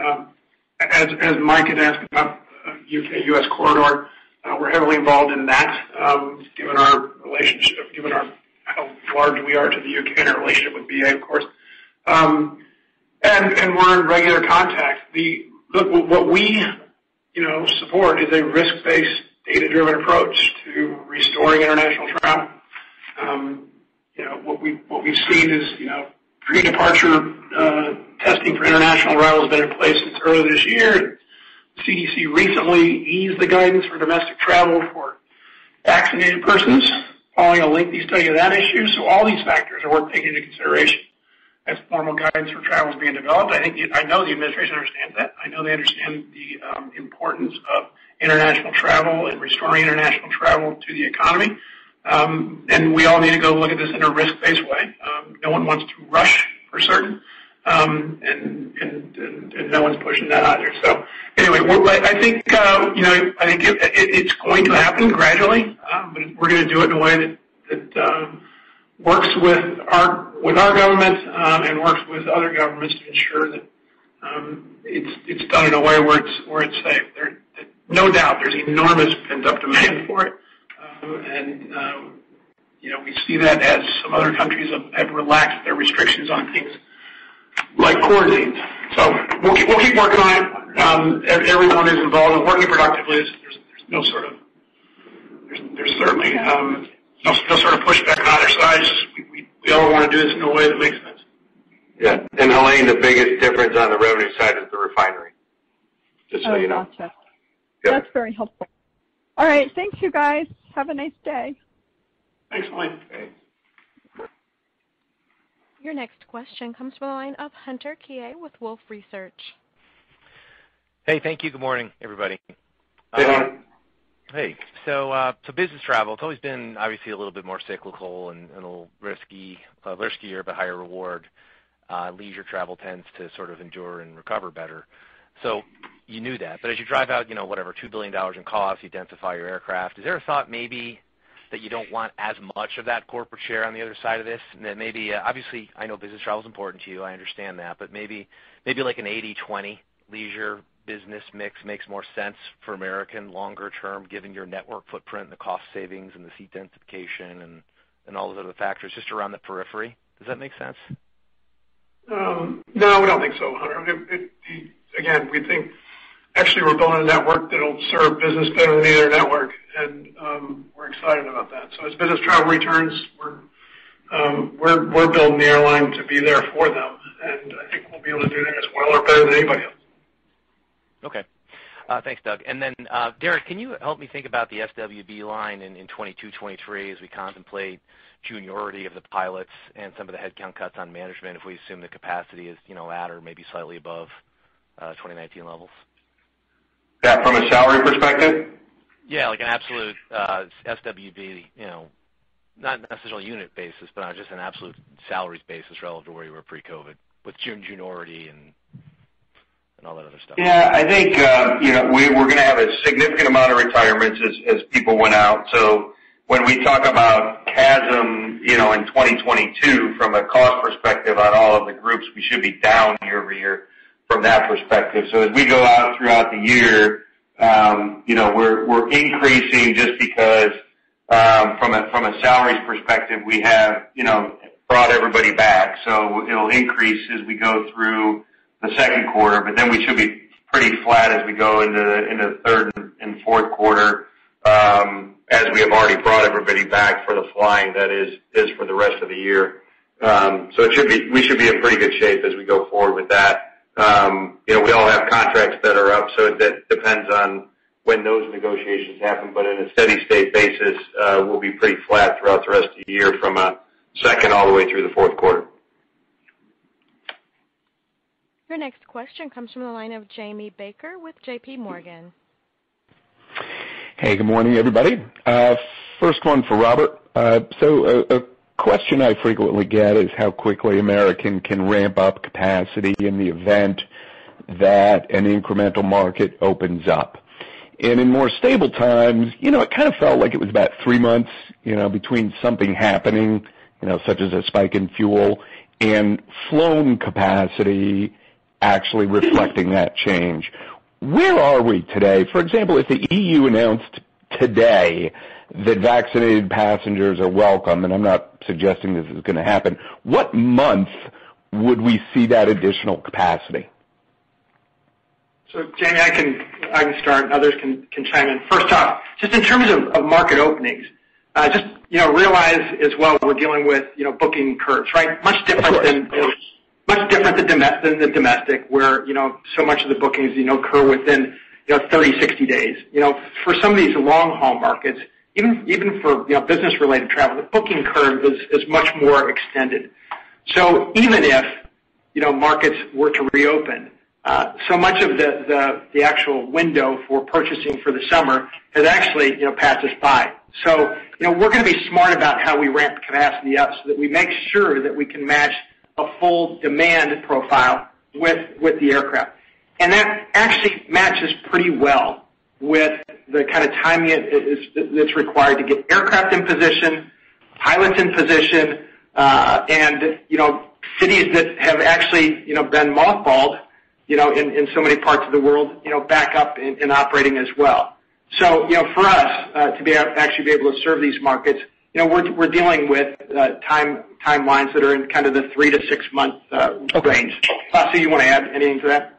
as Mike had asked about UK-U.S. corridor, we're heavily involved in that, given our relationship, given how large we are to the UK and our relationship with BA, of course. And we're in regular contact. What we, support is a risk-based, data-driven approach to restoring international travel. What we've seen is, pre-departure testing for international arrivals has been in place since early this year. The CDC recently eased the guidance for domestic travel for vaccinated persons, following a lengthy study of that issue. So all these factors are worth taking into consideration as formal guidance for travel is being developed. I know the administration understands that. I know they understand the importance of international travel and restoring international travel to the economy. And we all need to go look at this in a risk-based way. No one wants to rush for certain, and no one's pushing that either. So anyway, I think it's going to happen gradually, but we're going to do it in a way that works with our government and works with other governments to ensure that it's done in a way where it's safe. No doubt, there's enormous pent-up demand for it, and we see that as some other countries have relaxed their restrictions on things like quarantines. So we'll keep working on it. Everyone is involved and working productively. There's certainly no sort of pushback on either side. We all want to do this in a way that makes sense. Yeah, and Helane, the biggest difference on the revenue side is the refinery. Just so you know. Gotcha. Yep. That's very helpful. All right. Thanks, you guys. Have a nice day. Thanks, Helane. Your next question comes from the line of Hunter Keay with Wolfe Research. Hey, thank you. Good morning, everybody. Hey, Hunter. Hey. So business travel, it's always been obviously a little bit more cyclical and a little riskier but higher reward. Leisure travel tends to sort of endure and recover better. So you knew that. But as you drive out, whatever, $2 billion in costs, you densify your aircraft, is there a thought maybe that you don't want as much of that corporate share on the other side of this? And that maybe, obviously, I know business travel is important to you. I understand that. But maybe like an 80-20 leisure business mix makes more sense for American longer term, given your network footprint and the cost savings and the seat densification and all those other factors just around the periphery. Does that make sense? No, we don't think so, Hunter. Again, we think actually we're building a network that'll serve business better than either network, and we're excited about that. So as business travel returns, we're building the airline to be there for them, and I think we'll be able to do that as well or better than anybody else. Okay. Thanks, Doug. And then, Derek, can you help me think about the SWB line in 22-23 as we contemplate juniority of the pilots and some of the headcount cuts on management if we assume the capacity is, at or maybe slightly above 2019 levels? Yeah, from a salary perspective? Yeah, like an absolute SWB, not necessarily unit basis, but on just an absolute salaries basis relative to where you were pre-COVID with juniority and all that other stuff. Yeah, I think, we're going to have a significant amount of retirements as people went out. So when we talk about CASM, in 2022, from a cost perspective on all of the groups, we should be down year over year from that perspective. So as we go out throughout the year, we're increasing just because from a salaries perspective, we have, brought everybody back. So it'll increase as we go through the second quarter, but then we should be pretty flat as we go into the third and fourth quarter, as we have already brought everybody back for the flying that is for the rest of the year. So we should be in pretty good shape as we go forward with that. We all have contracts that are up, so that depends on when those negotiations happen. But in a steady state basis, we'll be pretty flat throughout the rest of the year from a second all the way through the fourth quarter. Your next question comes from the line of Jamie Baker with J.P. Morgan. Hey, good morning, everybody. First one for Robert. So a question I frequently get is how quickly American can ramp up capacity in the event that an incremental market opens up. And in more stable times, it kind of felt like it was about 3 months, between something happening, such as a spike in fuel, and flown capacity actually reflecting that change. Where are we today? For example, if the EU announced today that vaccinated passengers are welcome, and I'm not suggesting this is going to happen, what month would we see that additional capacity? So, Jamie, I can start, and others can chime in. First off, just in terms of market openings, realize as well we're dealing with booking curves, right? Much different than the domestic, where so much of the bookings occur within 30, 60 days. For some of these long haul markets, even for business related travel, the booking curve is much more extended. So even if markets were to reopen, so much of the actual window for purchasing for the summer has actually passed us by. So we're going to be smart about how we ramp capacity up so that we make sure that we can match a full demand profile with the aircraft. And that actually matches pretty well with the kind of timing that's required to get aircraft in position, pilots in position, and cities that have actually been mothballed in so many parts of the world back up and operating as well. So for us to be able to serve these markets, we're dealing with timelines that are in kind of the 3 to 6 month range. Vasu, you want to add anything to that?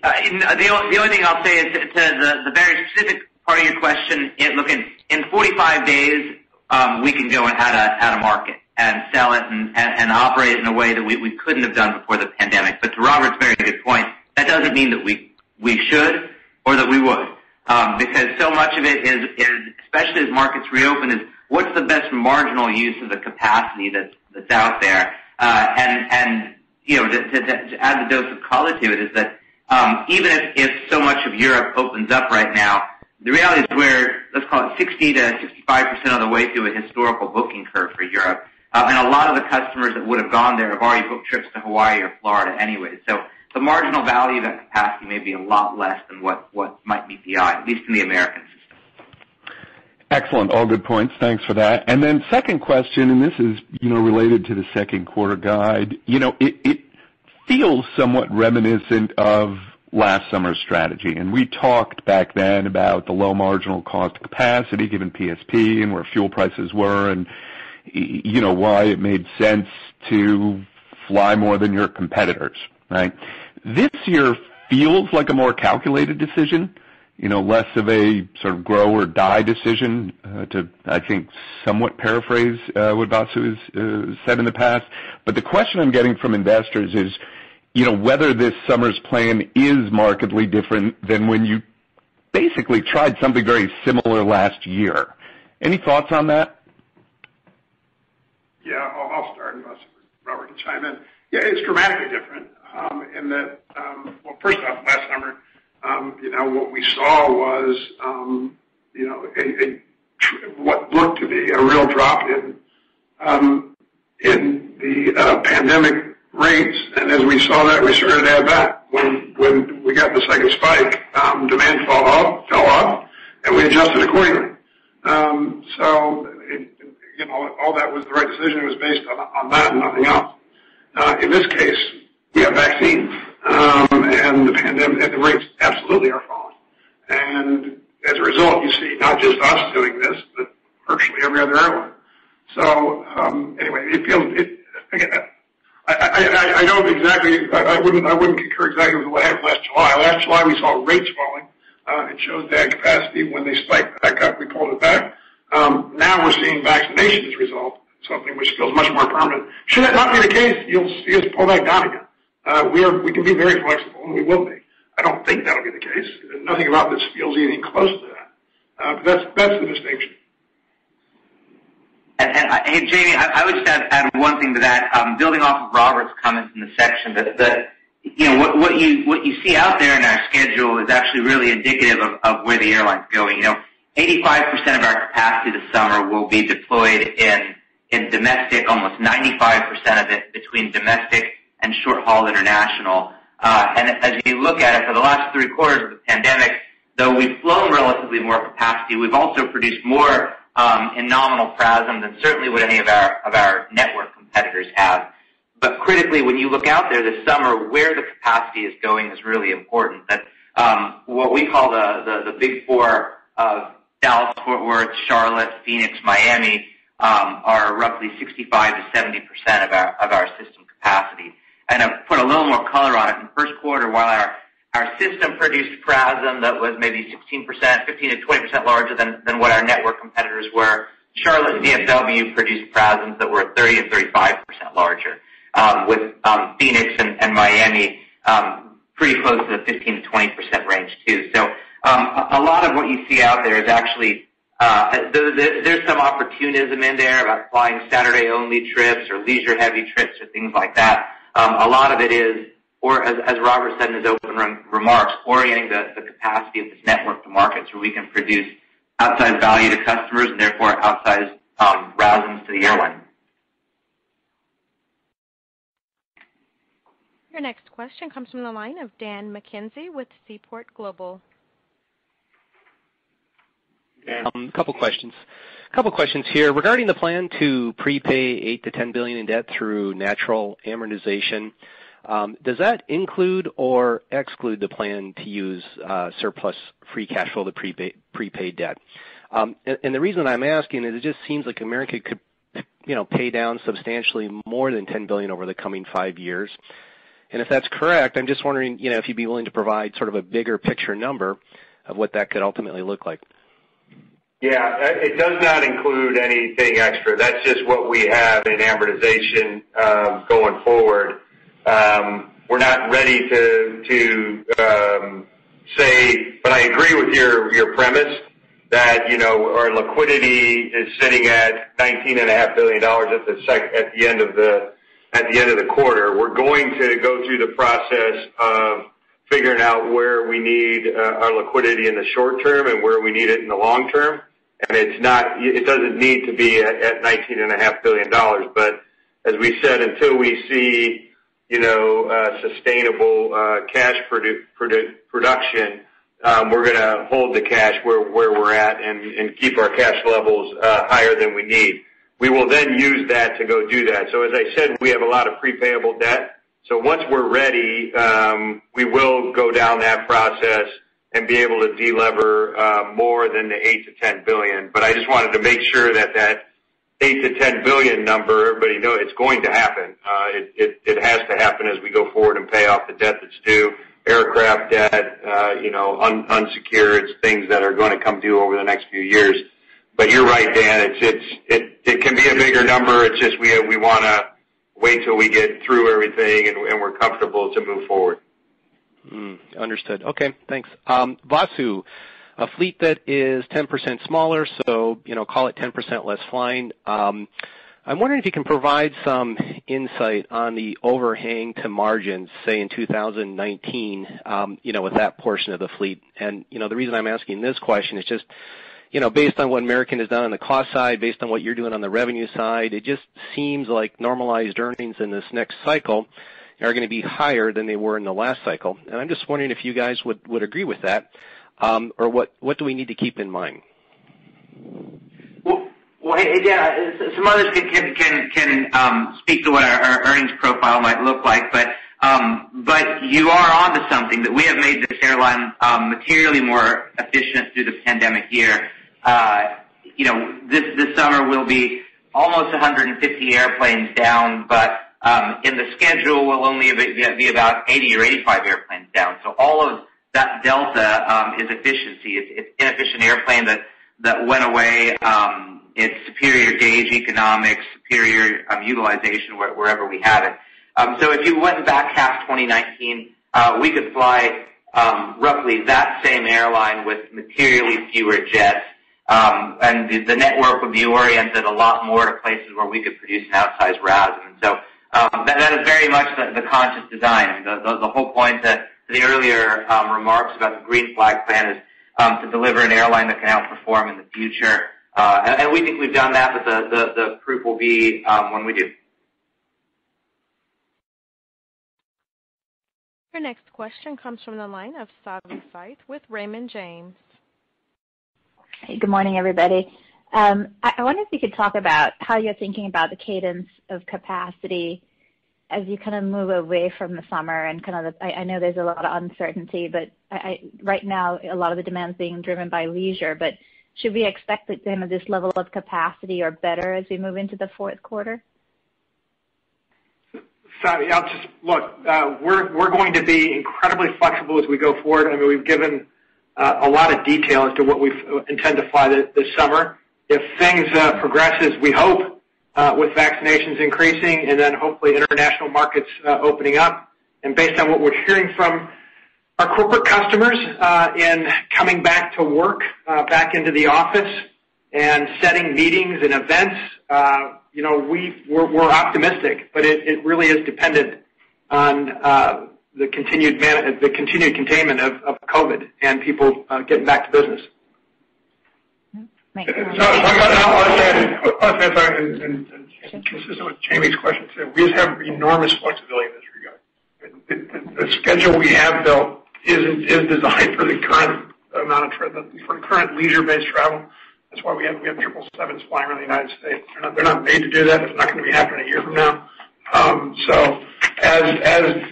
The only thing I'll say is to the very specific part of your question. Look, in 45 days, we can go and add a market and sell it and operate it in a way that we couldn't have done before the pandemic. But to Robert's very good point, that doesn't mean that we should or that we would. because so much of it is, especially as markets reopen, is what's the best marginal use of the capacity that's out there. And you know, to add the dose of color to it is that even if so much of Europe opens up right now, the reality is we're, let's call it 60 to 65% of the way through a historical booking curve for Europe. And a lot of the customers that would have gone there have already booked trips to Hawaii or Florida anyway. So the marginal value of that capacity may be a lot less than what might meet the eye, at least in the American system. Excellent. All good points. Thanks for that. And then second question, and this is, related to the second quarter guide. It feels somewhat reminiscent of last summer's strategy. And we talked back then about the low marginal cost of capacity given PSP and where fuel prices were and, why it made sense to fly more than your competitors, right? This year feels like a more calculated decision, less of a sort of grow or die decision, to, I think, somewhat paraphrase what Vasu has said in the past. But the question I'm getting from investors is, whether this summer's plan is markedly different than when you basically tried something very similar last year. Any thoughts on that? Yeah, I'll start unless Robert can chime in. Yeah, it's dramatically different in that, well, first off, last summer, what we saw was, what looked to be a real drop in the pandemic rates, and as we saw that, we started to add back. When we got the second spike, demand fell off, and we adjusted accordingly. All that was the right decision. It was based on that and nothing else. In this case, we have vaccines, and the pandemic and the rates absolutely are falling. And as a result, you see not just us doing this, but virtually every other airline. So anyway, it feels. I don't exactly. I wouldn't concur exactly with what happened last July. Last July, we saw rates falling. It shows they had capacity. When they spiked back up, we pulled it back. Now we're seeing vaccinations result, something which feels much more permanent. Should that not be the case, you'll see us pull back down again. We can be very flexible, and we will be. I don't think that'll be the case. Nothing about this feels anything close to that. But that's the distinction. And hey, Jamie, I would just add one thing to that. Building off of Robert's comments in the section, that what you see out there in our schedule is actually really indicative of where the airline's going. 85% of our capacity this summer will be deployed in domestic, almost 95% of it between domestic and short-haul international. And as you look at it, for the last 3 quarters of the pandemic, though we've flown relatively more capacity, we've also produced more in nominal PRASM than certainly what any of our network competitors have. But critically, when you look out there this summer, where the capacity is going is really important. That what we call the big four of Dallas, Fort Worth, Charlotte, Phoenix, Miami are roughly 65 to 70% of our system capacity. And to put a little more color on it, in the first quarter, while our system produced PRASM that was maybe 16%, 15 to 20% larger than what our network competitors were, Charlotte and DFW produced PRASMs that were 30 to 35% larger, with Phoenix and Miami pretty close to the 15 to 20% range too. So a lot of what you see out there is actually there's some opportunism in there about flying Saturday-only trips or leisure-heavy trips or things like that. A lot of it is, or as Robert said in his opening remarks, orienting the capacity of this network to markets where we can produce outsized value to customers and therefore outsized RASMs to the airline. Your next question comes from the line of Dan McKenzie with Seaport Global. A couple questions here regarding the plan to prepay $8 to $10 billion in debt through natural amortization. Does that include or exclude the plan to use surplus free cash flow to prepay debt? And the reason I'm asking is it just seems like America could, pay down substantially more than $10 billion over the coming 5 years. And if that's correct, I'm just wondering, if you'd be willing to provide sort of a bigger picture number of what that could ultimately look like. Yeah, it does not include anything extra. That's just what we have in amortization going forward. We're not ready to but I agree with your premise that, our liquidity is sitting at $19.5 billion at the end of the quarter. We're going to go through the process of figuring out where we need our liquidity in the short term and where we need it in the long term. And it doesn't need to be at $19.5 billion. But as we said, until we see, sustainable cash production, we're going to hold the cash where we're at and keep our cash levels higher than we need. We will then use that to go do that. So as I said, we have a lot of prepayable debt. So once we're ready, we will go down that process and be able to delever more than the $8 to $10 billion. But I just wanted to make sure that $8 to $10 billion number, everybody knows it's going to happen. It has to happen as we go forward and pay off the debt that's due. Aircraft debt, unsecured things that are going to come due over the next few years. But you're right, Dan. It can be a bigger number. It's just we want to wait till we get through everything and we're comfortable to move forward. Understood. Okay, thanks. Vasu, a fleet that is 10% smaller, so call it 10% less flying. I'm wondering if you can provide some insight on the overhang to margins, say in 2019, with that portion of the fleet. And, the reason I'm asking this question is just, based on what American has done on the cost side, based on what you're doing on the revenue side, it just seems like normalized earnings in this next cycle are going to be higher than they were in the last cycle. And I'm just wondering if you guys would agree with that, or what do we need to keep in mind? Well, hey, Dan, some others can speak to what our earnings profile might look like, but you are onto something that we have made this airline materially more efficient through the pandemic year. This summer we'll be almost 150 airplanes down, but in the schedule we'll only be about 80 or 85 airplanes down. So all of that delta is efficiency. It's inefficient airplane that went away. It's superior gauge economics, superior utilization wherever we have it. So if you went back half 2019, we could fly roughly that same airline with materially fewer jets, and the network would be oriented a lot more to places where we could produce an outsized RASM. And so that is very much the conscious design. The whole point to the earlier remarks about the Green Flag plan is to deliver an airline that can outperform in the future. And we think we've done that, but the proof will be when we do. Your next question comes from the line of Savanthi Syth with Raymond James. Hey, good morning, everybody. I wonder if you could talk about how you're thinking about the cadence of capacity as you kind of move away from the summer and kind of I know there's a lot of uncertainty, but right now a lot of the demand is being driven by leisure, but should we expect that kind of this level of capacity or better as we move into the fourth quarter? Savi, I'll just look. We're going to be incredibly flexible as we go forward. I mean, we've given a lot of detail as to what we intend to fly this summer. If things progress as we hope, with vaccinations increasing and then hopefully international markets opening up, and based on what we're hearing from our corporate customers in coming back to work, back into the office and setting meetings and events, we're optimistic, but it really is dependent on the continued containment of COVID and people getting back to business. I'll add, and consistent with Jamie's question too, we just have enormous flexibility in this regard. The schedule we have built is designed for the current amount of travel, for the current leisure-based travel. That's why we have 777s flying around the United States. They're not made to do that. It's not going to be happening a year from now. So as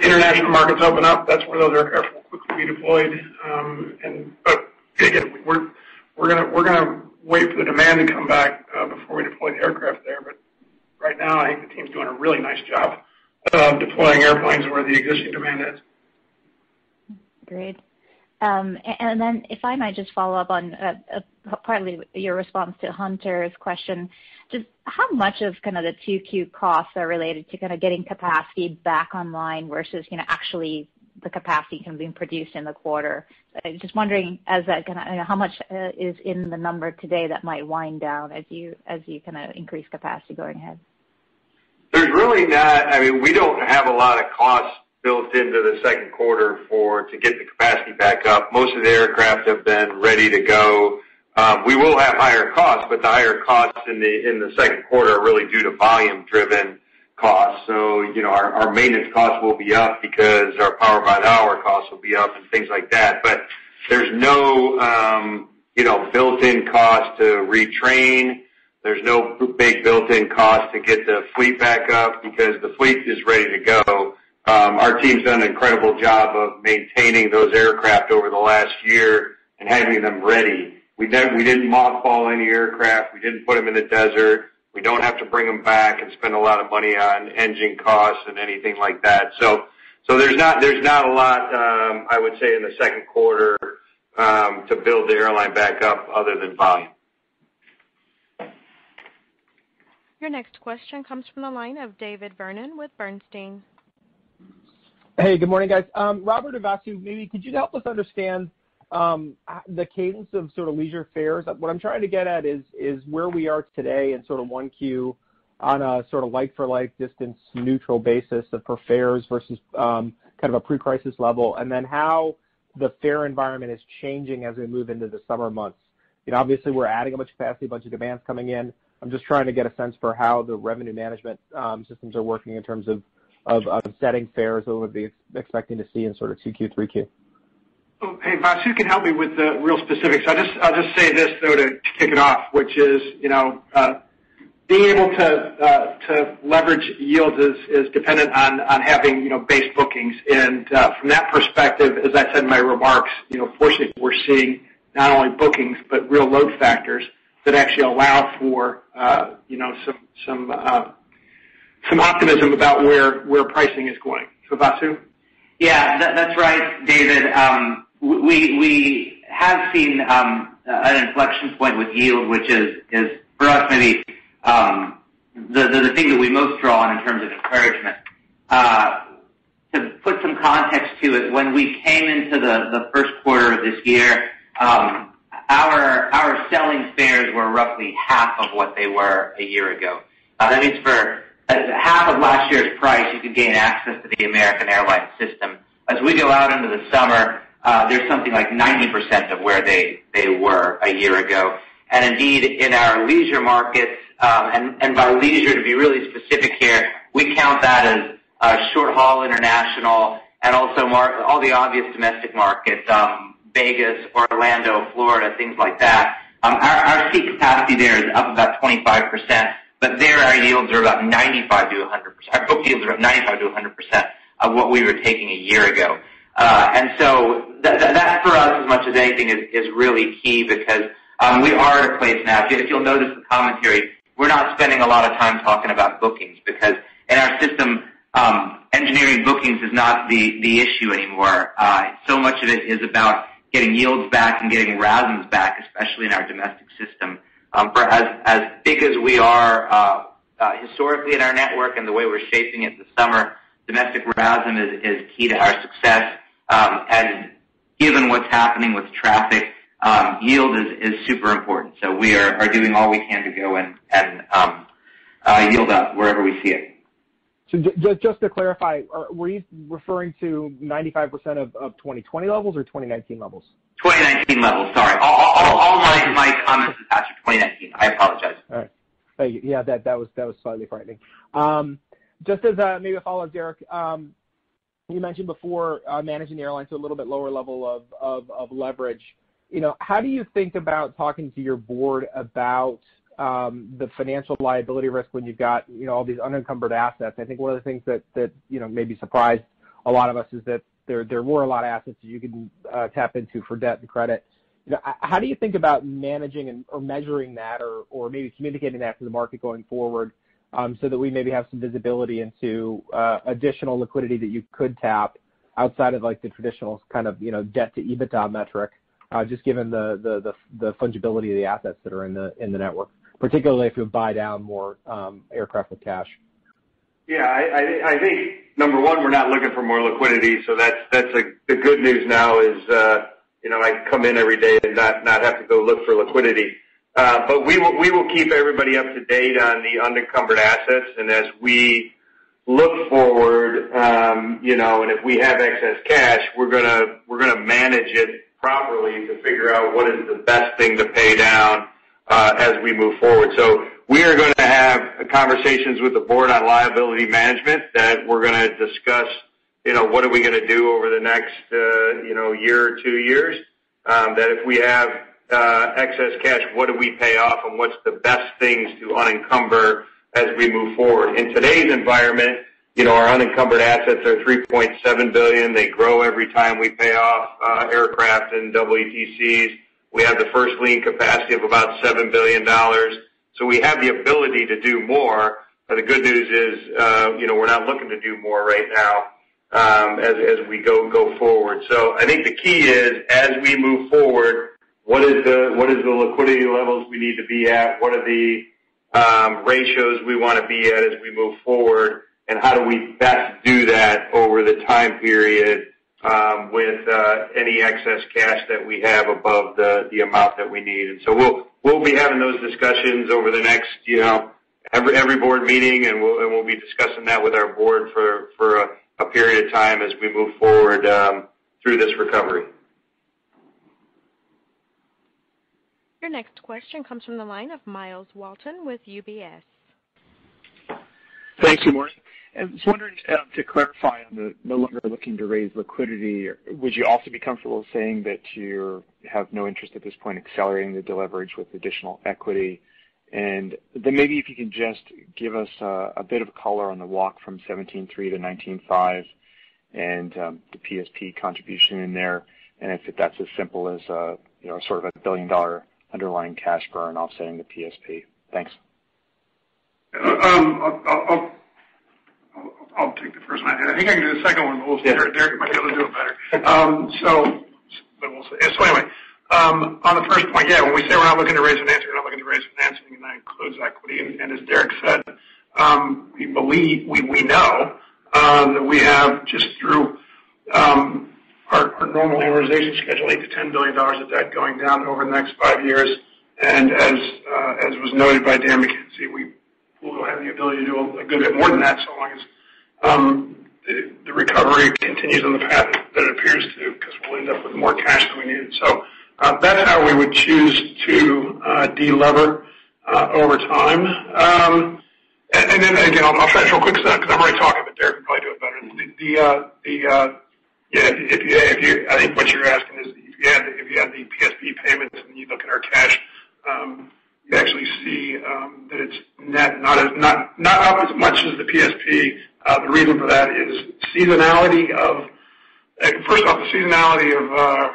international markets open up, that's where those aircraft will quickly be deployed. But again, we're gonna wait for the demand to come back before we deploy the aircraft there. But right now, I think the team's doing a really nice job of deploying airplanes where the existing demand is. Great. And then if I might just follow up on partly your response to Hunter's question, just how much of kind of the 2Q costs are related to kind of getting capacity back online versus, actually the capacity kind of being produced in the quarter. Just wondering, as that how much is in the number today that might wind down as you kind of increase capacity going ahead? There's really not. I mean, we don't have a lot of costs built into the second quarter to get the capacity back up. Most of the aircraft have been ready to go. We will have higher costs, but the higher costs in the second quarter are really due to volume-driven costs. So, our maintenance costs will be up because our power by the hour costs will be up and things like that. But there's no, built-in cost to retrain. There's no big built-in cost to get the fleet back up because the fleet is ready to go. Our team's done an incredible job of maintaining those aircraft over the last year and having them ready. We didn't mothball any aircraft. We didn't put them in the desert. We don't have to bring them back and spend a lot of money on engine costs and anything like that. So there's not a lot, I would say, in the second quarter to build the airline back up other than volume. Your next question comes from the line of David Vernon with Bernstein. Hey, good morning, guys. Robert and Vasu, maybe could you help us understand the cadence of sort of leisure fares? What I'm trying to get at is where we are today in sort of 1Q on a sort of like-for-like distance neutral basis for fares versus kind of a pre-crisis level, and then how the fare environment is changing as we move into the summer months. Obviously, we're adding a bunch of capacity, a bunch of demands coming in. I'm just trying to get a sense for how the revenue management systems are working in terms of setting fares that we'll be expecting to see in sort of 2Q, 3Q. Oh, hey, Vasu can help me with the real specifics. I'll just say this, though, to kick it off, which is, being able to leverage yields is dependent on having, base bookings. And from that perspective, as I said in my remarks, fortunately we're seeing not only bookings, but real load factors that actually allow for, some optimism about where pricing is going. So, Vasu? Yeah, that's right, David. We have seen an inflection point with yield, which is for us maybe the thing that we most draw on in terms of encouragement. To put some context to it, when we came into the first quarter of this year, our selling fares were roughly half of what they were a year ago. That means for half of last year's price, you could gain access to the American Airlines system. As we go out into the summer, there's something like 90% of where they were a year ago. And indeed, in our leisure markets, and by leisure, to be really specific here, we count that as short-haul international and also all the obvious domestic markets, Vegas, Orlando, Florida, things like that. Our seat capacity there is up about 25%, but there our yields are about 95 to 100%. Our book yields are about 95 to 100% of what we were taking a year ago. And so that for us, as much as anything, is really key because we are at a place now, if you'll notice the commentary, we're not spending a lot of time talking about bookings because in our system, engineering bookings is not the issue anymore. So much of it is about getting yields back and getting RASMs back, especially in our domestic system. For as big as we are historically in our network and the way we're shaping it this summer, domestic RASM is key to our success. And given what's happening with traffic, yield is super important. So we are doing all we can to go and yield up wherever we see it. So just to clarify, were you referring to 95% of 2020 levels or 2019 levels? 2019 levels, sorry. All my comments is after 2019. I apologize. All right. Thank you. Yeah, that was slightly frightening. Just as maybe a follow-up, Derek, you mentioned before managing the airline to a little bit lower level of leverage. How do you think about talking to your board about the financial liability risk when you've got all these unencumbered assets? I think one of the things that maybe surprised a lot of us is that there were a lot of assets that you can tap into for debt and credit. How do you think about managing or measuring that, or maybe communicating that to the market going forward, so that we maybe have some visibility into additional liquidity that you could tap outside of like the traditional kind of debt to EBITDA metric, just given the fungibility of the assets that are in the network, particularly if you buy down more aircraft with cash? Yeah, I think number one, we're not looking for more liquidity, so that's the good news now is I come in every day and not have to go look for liquidity. But we will keep everybody up to date on the unencumbered assets, and as we look forward, and if we have excess cash, we're gonna manage it properly to figure out what is the best thing to pay down as we move forward. So we are going to have conversations with the board on liability management that we're going to discuss, what are we going to do over the next, year or 2 years, that if we have excess cash, what do we pay off and what's the best things to unencumber as we move forward. In today's environment, our unencumbered assets are $3.7 billion. They grow every time we pay off aircraft and WTCs. We have the first lien capacity of about $7 billion. So we have the ability to do more. But the good news is, we're not looking to do more right now as we go forward. So I think the key is, as we move forward, what is the liquidity levels we need to be at? What are the ratios we want to be at as we move forward? And how do we best do that over the time period with any excess cash that we have above the amount that we need? And so we'll be having those discussions over the next, every board meeting, and we'll be discussing that with our board for a period of time as we move forward through this recovery. Your next question comes from the line of Miles Walton with UBS. Thanks. Good morning. I was wondering, to clarify on the no longer looking to raise liquidity, would you also be comfortable saying that you have no interest at this point accelerating the deleverage with additional equity? And then maybe if you can just give us a bit of color on the walk from 17.3 to 19.5 and the PSP contribution in there, and if that's as simple as sort of $1 billion underlying cash burn offsetting the PSP. Thanks. I'll take the first one. I think I can do the second one, but we'll see. Derek might be able to do it better. So anyway, on the first point, when we say we're not looking to raise financing, we're not looking to raise financing, and that includes equity. And as Derek said, we know that we have, just through our normal amortization schedule, $8 to $10 billion of debt going down over the next 5 years. And as was noted by Dan McKenzie, we will have the ability to do a good bit more than that, so long as the recovery continues on the path that it appears to, because we'll end up with more cash than we need. So that's how we would choose to de-lever over time. And then again, I'll try to show a quick step because I'm already talking, but Derek can probably do it better. I think what you're asking is if you had the PSP payments and you look at our cash, you actually see that it's net, not up as much as the PSP. The reason for that is seasonality of. First off, the seasonality of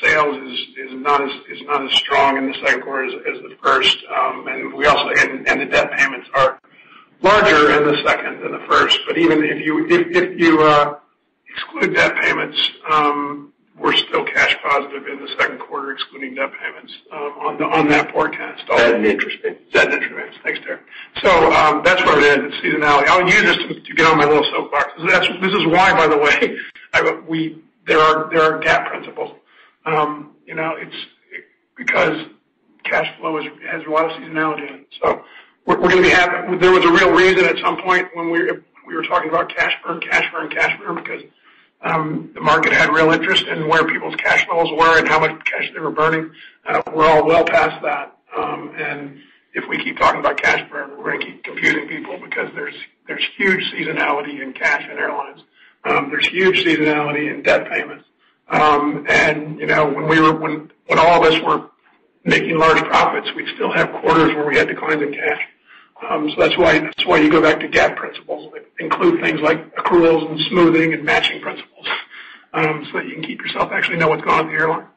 sales is not as strong in the second quarter as the first, and we also and the debt payments are larger in the second than the first. But even if you exclude debt payments, we're still cash positive in the second quarter, excluding debt payments on that forecast. Debt and interest payments. Debt and interest payments. Thanks, Derek. So that's what it is. It's seasonality. I'll use this to get on my little soapbox. This is why, by the way, there are GAAP principles. It's because cash flow has a lot of seasonality in it. So we're going to be happy. There was a real reason at some point when we were talking about cash burn, because the market had real interest in where people's cash levels were and how much cash they were burning. We're all well past that. And if we keep talking about cash burn, we're going to keep confusing people because there's huge seasonality in cash in airlines. There's huge seasonality in debt payments. And when all of us were making large profits, we'd still have quarters where we had declines in cash. So that's why you go back to GAAP principles that include things like accruals and smoothing and matching principles, so that you can keep yourself actually know what's going on with the airline.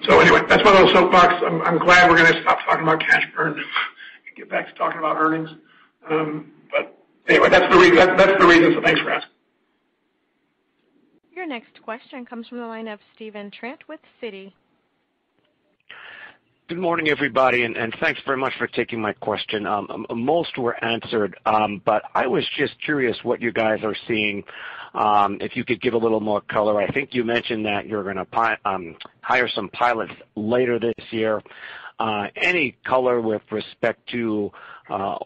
So anyway, that's my little soapbox. I'm glad we're going to stop talking about cash burn and get back to talking about earnings. But anyway, that's the reason. So thanks for asking. Your next question comes from the line of Stephen Trent with Citi. Good morning, everybody, and thanks very much for taking my question. Most were answered, but I was just curious what you guys are seeing. If you could give a little more color. I think you mentioned that you're going to hire some pilots later this year. Any color with respect to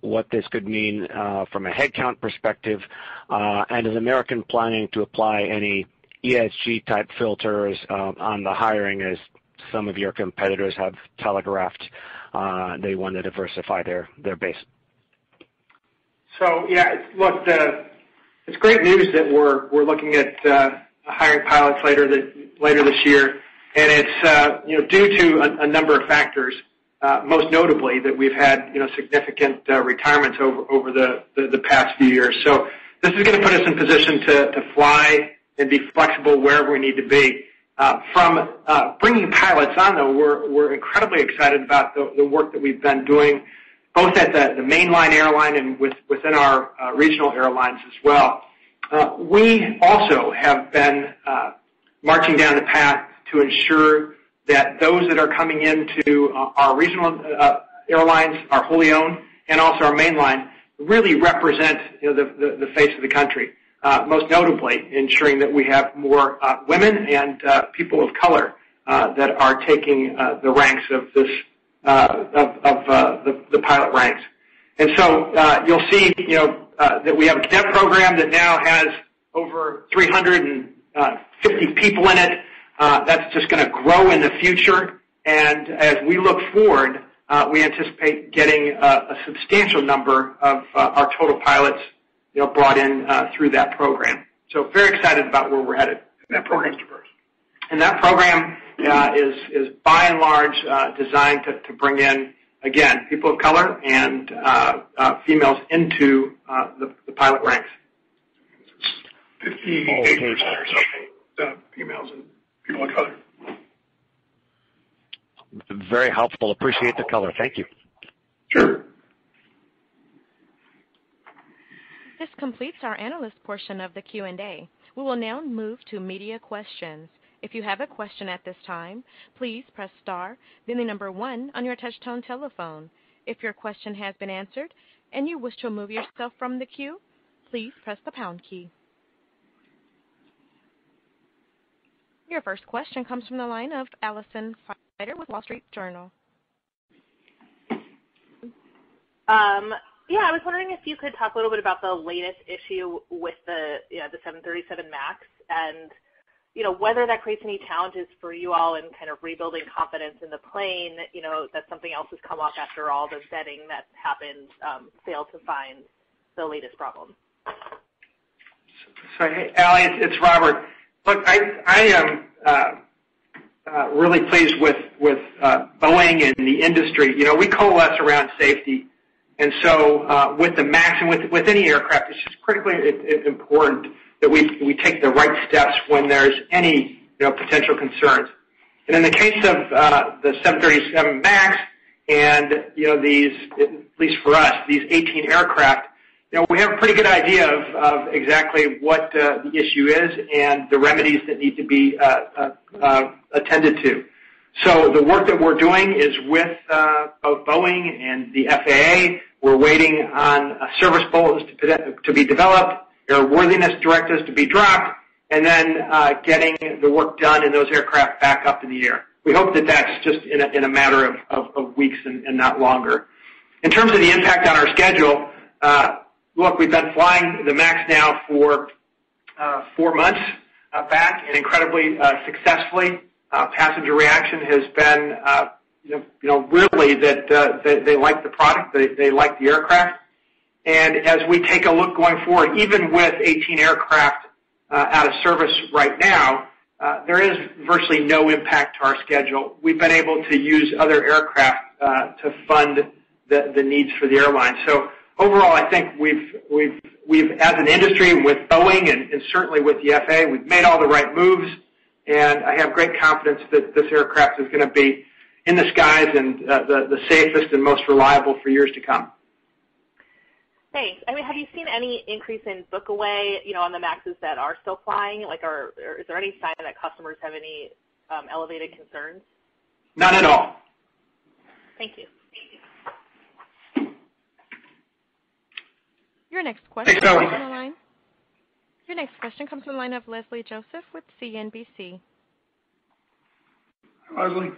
what this could mean from a headcount perspective, and is American planning to apply any ESG-type filters on the hiring, as some of your competitors have telegraphed they want to diversify their base? So, yeah, look, it's great news that we're looking at hiring pilots later this year, and it's due to a number of factors. Most notably that we've had significant retirements over the past few years. So this is going to put us in position to fly and be flexible wherever we need to be. From bringing pilots on, though, we're incredibly excited about the work that we've been doing, both at the mainline airline and within our regional airlines as well. We also have been marching down the path to ensure that those that are coming into our regional airlines, our wholly owned, and also our mainline, really represent the face of the country. Most notably, ensuring that we have more women and people of color that are taking the ranks of this the pilot ranks. And so you'll see that we have a cadet program that now has over 350 people in it. That's just going to grow in the future. And as we look forward, we anticipate getting a substantial number of our total pilots brought in through that program. So very excited about where we're headed. That program's diverse. And that program is by and large designed to bring in, again, people of color and females into the pilot ranks. 58% or so females and people of color. Very helpful. Appreciate the color. Thank you. Sure. This completes our analyst portion of the Q&A. We will now move to media questions. If you have a question at this time, please press star, then the number 1 on your touch-tone telephone. If your question has been answered and you wish to remove yourself from the queue, please press the pound key. Your first question comes from the line of Allison Fider with Wall Street Journal. Yeah, I was wondering if you could talk a little bit about the latest issue with the 737 MAX and whether that creates any challenges for you all in kind of rebuilding confidence in the plane, that something else has come up after all the vetting that happened failed to find the latest problem. So, hey, Allie, it's Robert. Look, I am really pleased with Boeing and the industry. We coalesce around safety. And so with the MAX and with any aircraft, it's just critically important that we take the right steps when there's any potential concerns. And in the case of the 737 MAX and these, at least for us, these 18 aircraft, we have a pretty good idea of exactly what the issue is and the remedies that need to be attended to. So the work that we're doing is with both Boeing and the FAA. We're waiting on service bulletins to be developed, airworthiness directives to be dropped, and then getting the work done in those aircraft back up in the air. We hope that that's just in a matter of weeks and not longer. In terms of the impact on our schedule, look, we've been flying the MAX now for 4 months back and incredibly successfully. Passenger reaction has been, really that they like the product, they like the aircraft. And as we take a look going forward, even with 18 aircraft out of service right now, there is virtually no impact to our schedule. We've been able to use other aircraft to fund the needs for the airline. So overall, I think we've as an industry with Boeing and certainly with the FAA, we've made all the right moves. And I have great confidence that this aircraft is going to be in the skies and the safest and most reliable for years to come. Thanks. I mean, have you seen any increase in book away, on the MAXs that are still flying? Or is there any sign that customers have any elevated concerns? None at all. Thank you. Your next question comes from the line. Your next question comes from the line of Leslie Joseph with CNBC. Leslie.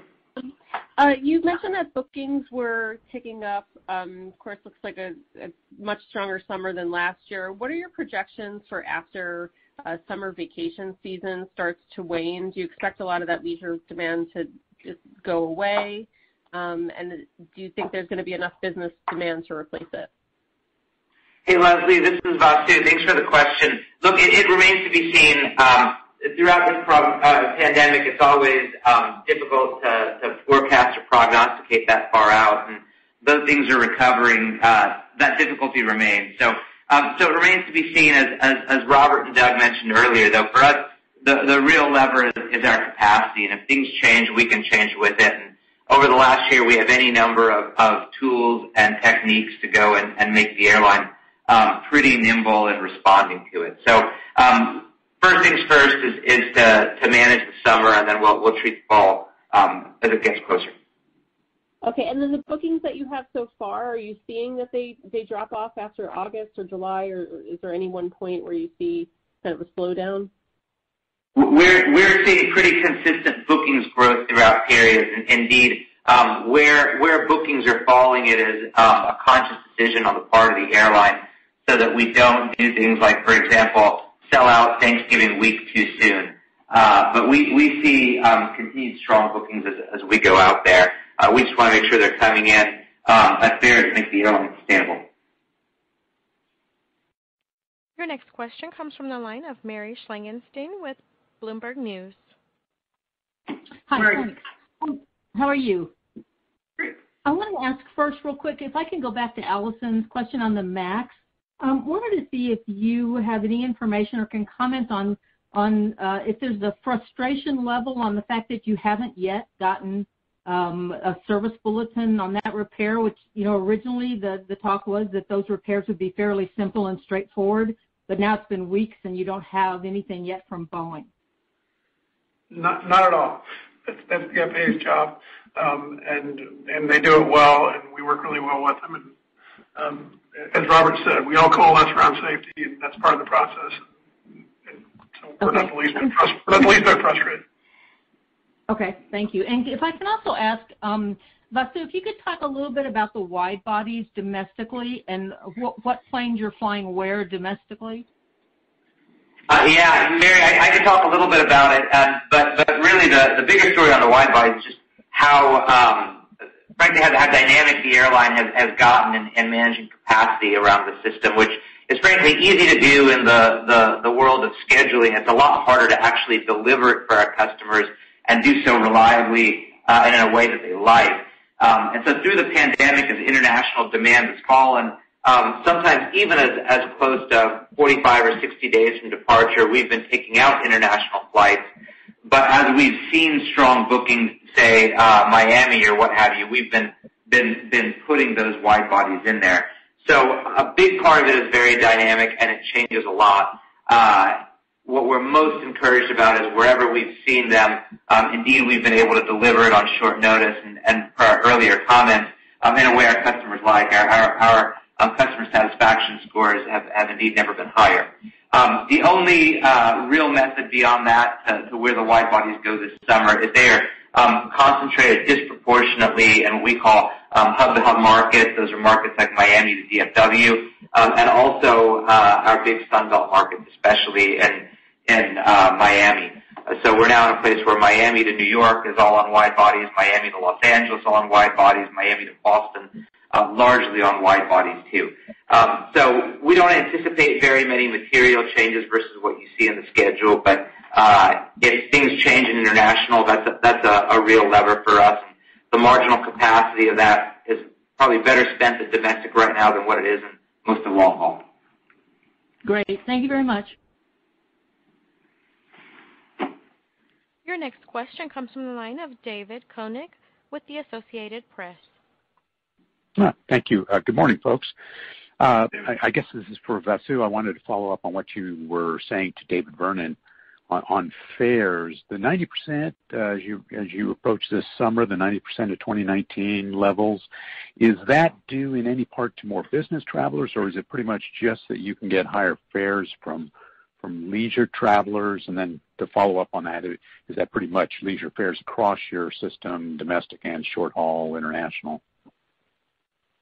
You mentioned that bookings were ticking up. Of course, looks like a much stronger summer than last year. What are your projections for after summer vacation season starts to wane? Do you expect a lot of that leisure demand to just go away? And do you think there's going to be enough business demand to replace it? Hey, Leslie, this is Vasu. Thanks for the question. Look, it remains to be seen. Throughout this pandemic, it's always difficult to forecast or prognosticate that far out. And though things are recovering, that difficulty remains. So it remains to be seen, as Robert and Doug mentioned earlier, though, for us, the real lever is our capacity. And if things change, we can change with it. And over the last year, we have any number of tools and techniques to go and make the airline pretty nimble in responding to it. So first things first is to manage the summer, and then we'll treat the fall as it gets closer. Okay, and then the bookings that you have so far, are you seeing that they drop off after August or July, or is there any one point where you see kind of a slowdown? We're seeing pretty consistent bookings growth throughout periods. Indeed, where bookings are falling, it is a conscious decision on the part of the airline so that we don't do things like, for example, sell out Thanksgiving week too soon. But we see continued strong bookings as we go out there. We just want to make sure they're coming in at fares to make the airline sustainable. Your next question comes from the line of Mary Schlangenstein with Bloomberg News. Hi, thanks. How are you? Great. I want to ask first real quick, if I can go back to Allison's question on the MAX. Wanted to see if you have any information or can comment on if there's a frustration level on the fact that you haven't yet gotten a service bulletin on that repair, which, originally the talk was that those repairs would be fairly simple and straightforward, but now it's been weeks and you don't have anything yet from Boeing. Not at all. That's the FAA's job, and they do it well, and we work really well with them. And as Robert said, we all coalesce around safety, and that's part of the process. And so we're not the least bit frustrated. Okay, thank you. And if I can also ask, Vasu, if you could talk a little bit about the wide bodies domestically and what planes you're flying where domestically? Yeah, Mary, I can talk a little bit about it, but really the bigger story on the wide body is just how, frankly, how dynamic the airline has gotten in managing capacity around the system, which is frankly easy to do in the world of scheduling. It's a lot harder to actually deliver it for our customers and do so reliably and in a way that they like. And so through the pandemic, as international demand has fallen, sometimes even as close to 45 or 60 days from departure, we've been taking out international flights. But as we've seen strong bookings, say Miami or what have you, we've been putting those wide bodies in there. So a big part of it is very dynamic, and it changes a lot. What we're most encouraged about is wherever we've seen them, indeed we've been able to deliver it on short notice, and per our earlier comments, in a way our customers like. Our customer satisfaction scores have indeed never been higher. The only real method beyond that to where the wide bodies go this summer is they are concentrated disproportionately in what we call hub-to-hub markets. Those are markets like Miami to DFW, and also our big Sunbelt markets, especially in Miami. So we're now in a place where Miami to New York is all on wide bodies, Miami to Los Angeles all on wide bodies, Miami to Boston largely on wide bodies too. So we don't anticipate very many material changes versus what you see in the schedule, but if things change in international, that's a real lever for us. And the marginal capacity of that is probably better spent at domestic right now than what it is in most of long haul. Great. Thank you very much. Your next question comes from the line of David Koenig with the Associated Press. Thank you. Good morning, folks. I guess this is for Vasu. I wanted to follow up on what you were saying to David Vernon on fares. The 90% as you approach this summer, the 90% of 2019 levels, is that due in any part to more business travelers, or is it pretty much just that you can get higher fares from leisure travelers? And then to follow up on that, is that pretty much leisure fares across your system, domestic and short haul, international?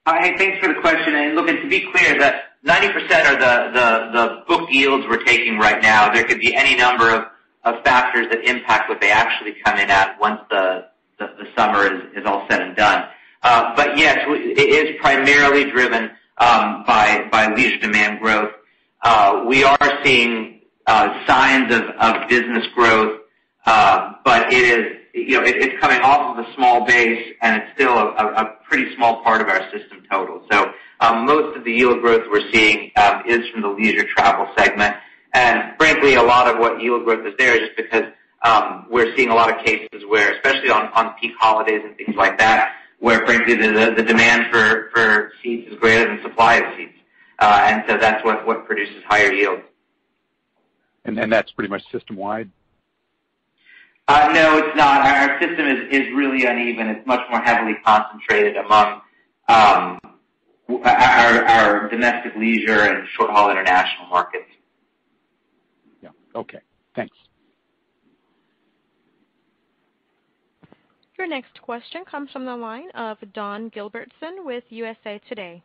Hey, thanks for the question. And look, and to be clear, that 90% are the book yields we're taking right now. There could be any number of factors that impact what they actually come in at once the summer is all said and done. But yes, it is primarily driven by leisure demand growth. We are seeing signs of business growth, but it is, it's coming off of a small base, and it's still a pretty small part of our system total. So most of the yield growth we're seeing is from the leisure travel segment. And frankly, a lot of what yield growth is there is just because we're seeing a lot of cases where, especially on peak holidays and things like that, where frankly the demand for seats is greater than supply of seats. And so that's what produces higher yields. And that's pretty much system-wide? No, it's not. Our system is really uneven. It's much more heavily concentrated among our domestic leisure and short-haul international markets. Yeah. Okay. Thanks. Your next question comes from the line of Dawn Gilbertson with USA Today.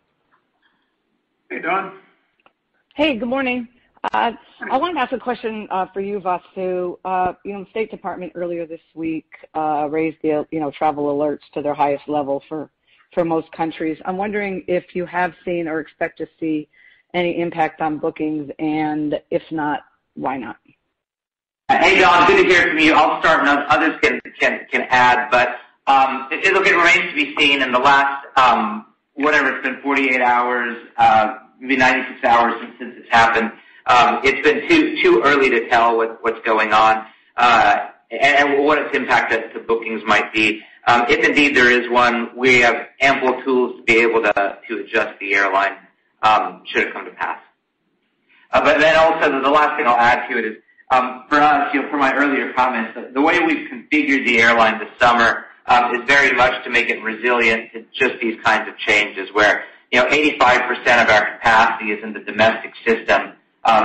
Hey, Dawn. Hey, good morning. I wanted to ask a question for you, Vasu. The State Department earlier this week raised the travel alerts to their highest level for most countries. I'm wondering if you have seen or expect to see any impact on bookings, and if not, why not? Hey, Dawn, good to hear from you. I'll start, and others can add. But it remains to be seen in the last whatever it's been, 48 hours, maybe 96 hours since it's happened. It's been too early to tell what's going on and what its impact to bookings might be. If indeed there is one, we have ample tools to be able to adjust the airline should it come to pass. But then also the last thing I'll add to it is for us, for my earlier comments, the way we've configured the airline this summer is very much to make it resilient to just these kinds of changes where 85% of our capacity is in the domestic system.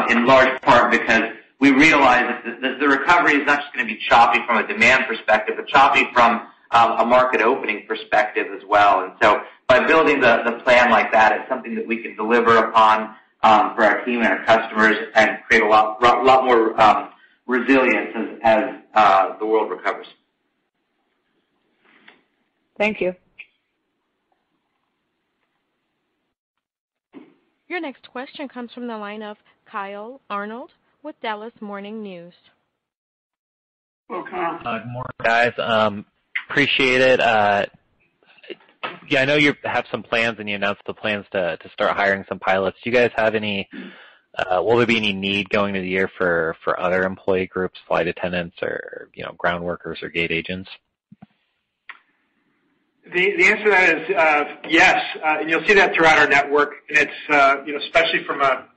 In large part because we realize that the recovery is not just going to be choppy from a demand perspective, but choppy from a market opening perspective as well. And so by building the plan like that, it's something that we can deliver upon for our team and our customers and create a lot more resilience as the world recovers. Thank you. Your next question comes from the line of Kyle Arnold with Dallas Morning News. Hello, Kyle. Good morning, guys. Appreciate it. I know you have some plans, and you announced the plans to start hiring some pilots. Do you guys have any? Will there be any need going into the year for other employee groups, flight attendants, or ground workers or gate agents? The answer to that is yes, and you'll see that throughout our network. And it's especially from a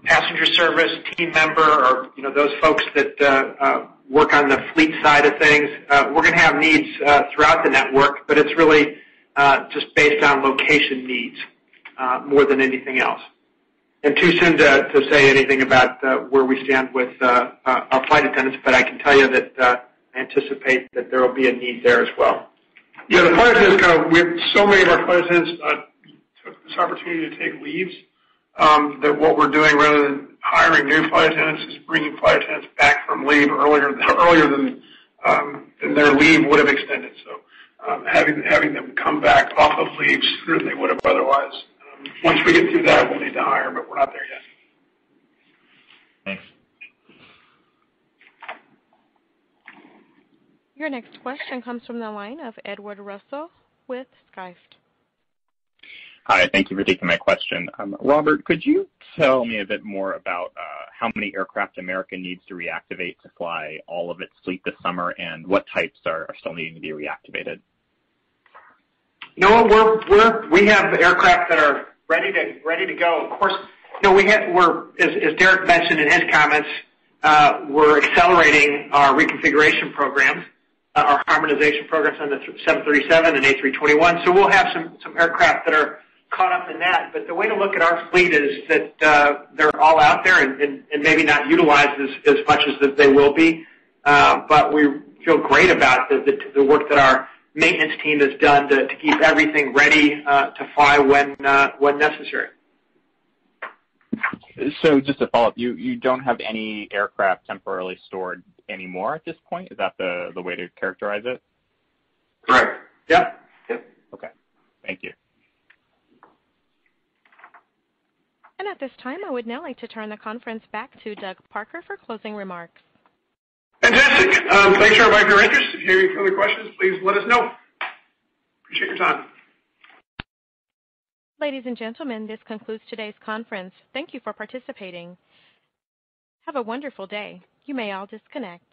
passenger service team member or those folks that work on the fleet side of things. We're going to have needs throughout the network, but it's really just based on location needs more than anything else. And too soon to say anything about where we stand with our flight attendants, but I can tell you that I anticipate that there will be a need there as well. Yeah, the flight attendants so many of our flight attendants took this opportunity to take leaves that what we're doing rather than hiring new flight attendants is bringing flight attendants back from leave earlier than their leave would have extended. So having them come back off of leave sooner than they would have otherwise. Once we get through that, we'll need to hire, but we're not there yet. Thanks. Your next question comes from the line of Edward Russell with Skift. Hi, thank you for taking my question. Robert, could you tell me a bit more about how many aircraft American needs to reactivate to fly all of its fleet this summer, and what types are still needing to be reactivated? We have aircraft that are ready to go. Of course, as Derek mentioned in his comments, we're accelerating our reconfiguration programs, our harmonization programs on the 737 and A321. So we'll have some aircraft that are caught up in that. But the way to look at our fleet is that they're all out there and maybe not utilized as much as they will be. But we feel great about the work that our maintenance team has done to keep everything ready to fly when necessary. So just to follow up, you don't have any aircraft temporarily stored anymore at this point? Is that the way to characterize it? Correct. Yep. Okay. Thank you. And at this time, I would now like to turn the conference back to Doug Parker for closing remarks. Fantastic. Thanks everybody for your interest. If you have any further questions, please let us know. Appreciate your time. Ladies and gentlemen, this concludes today's conference. Thank you for participating. Have a wonderful day. You may all disconnect.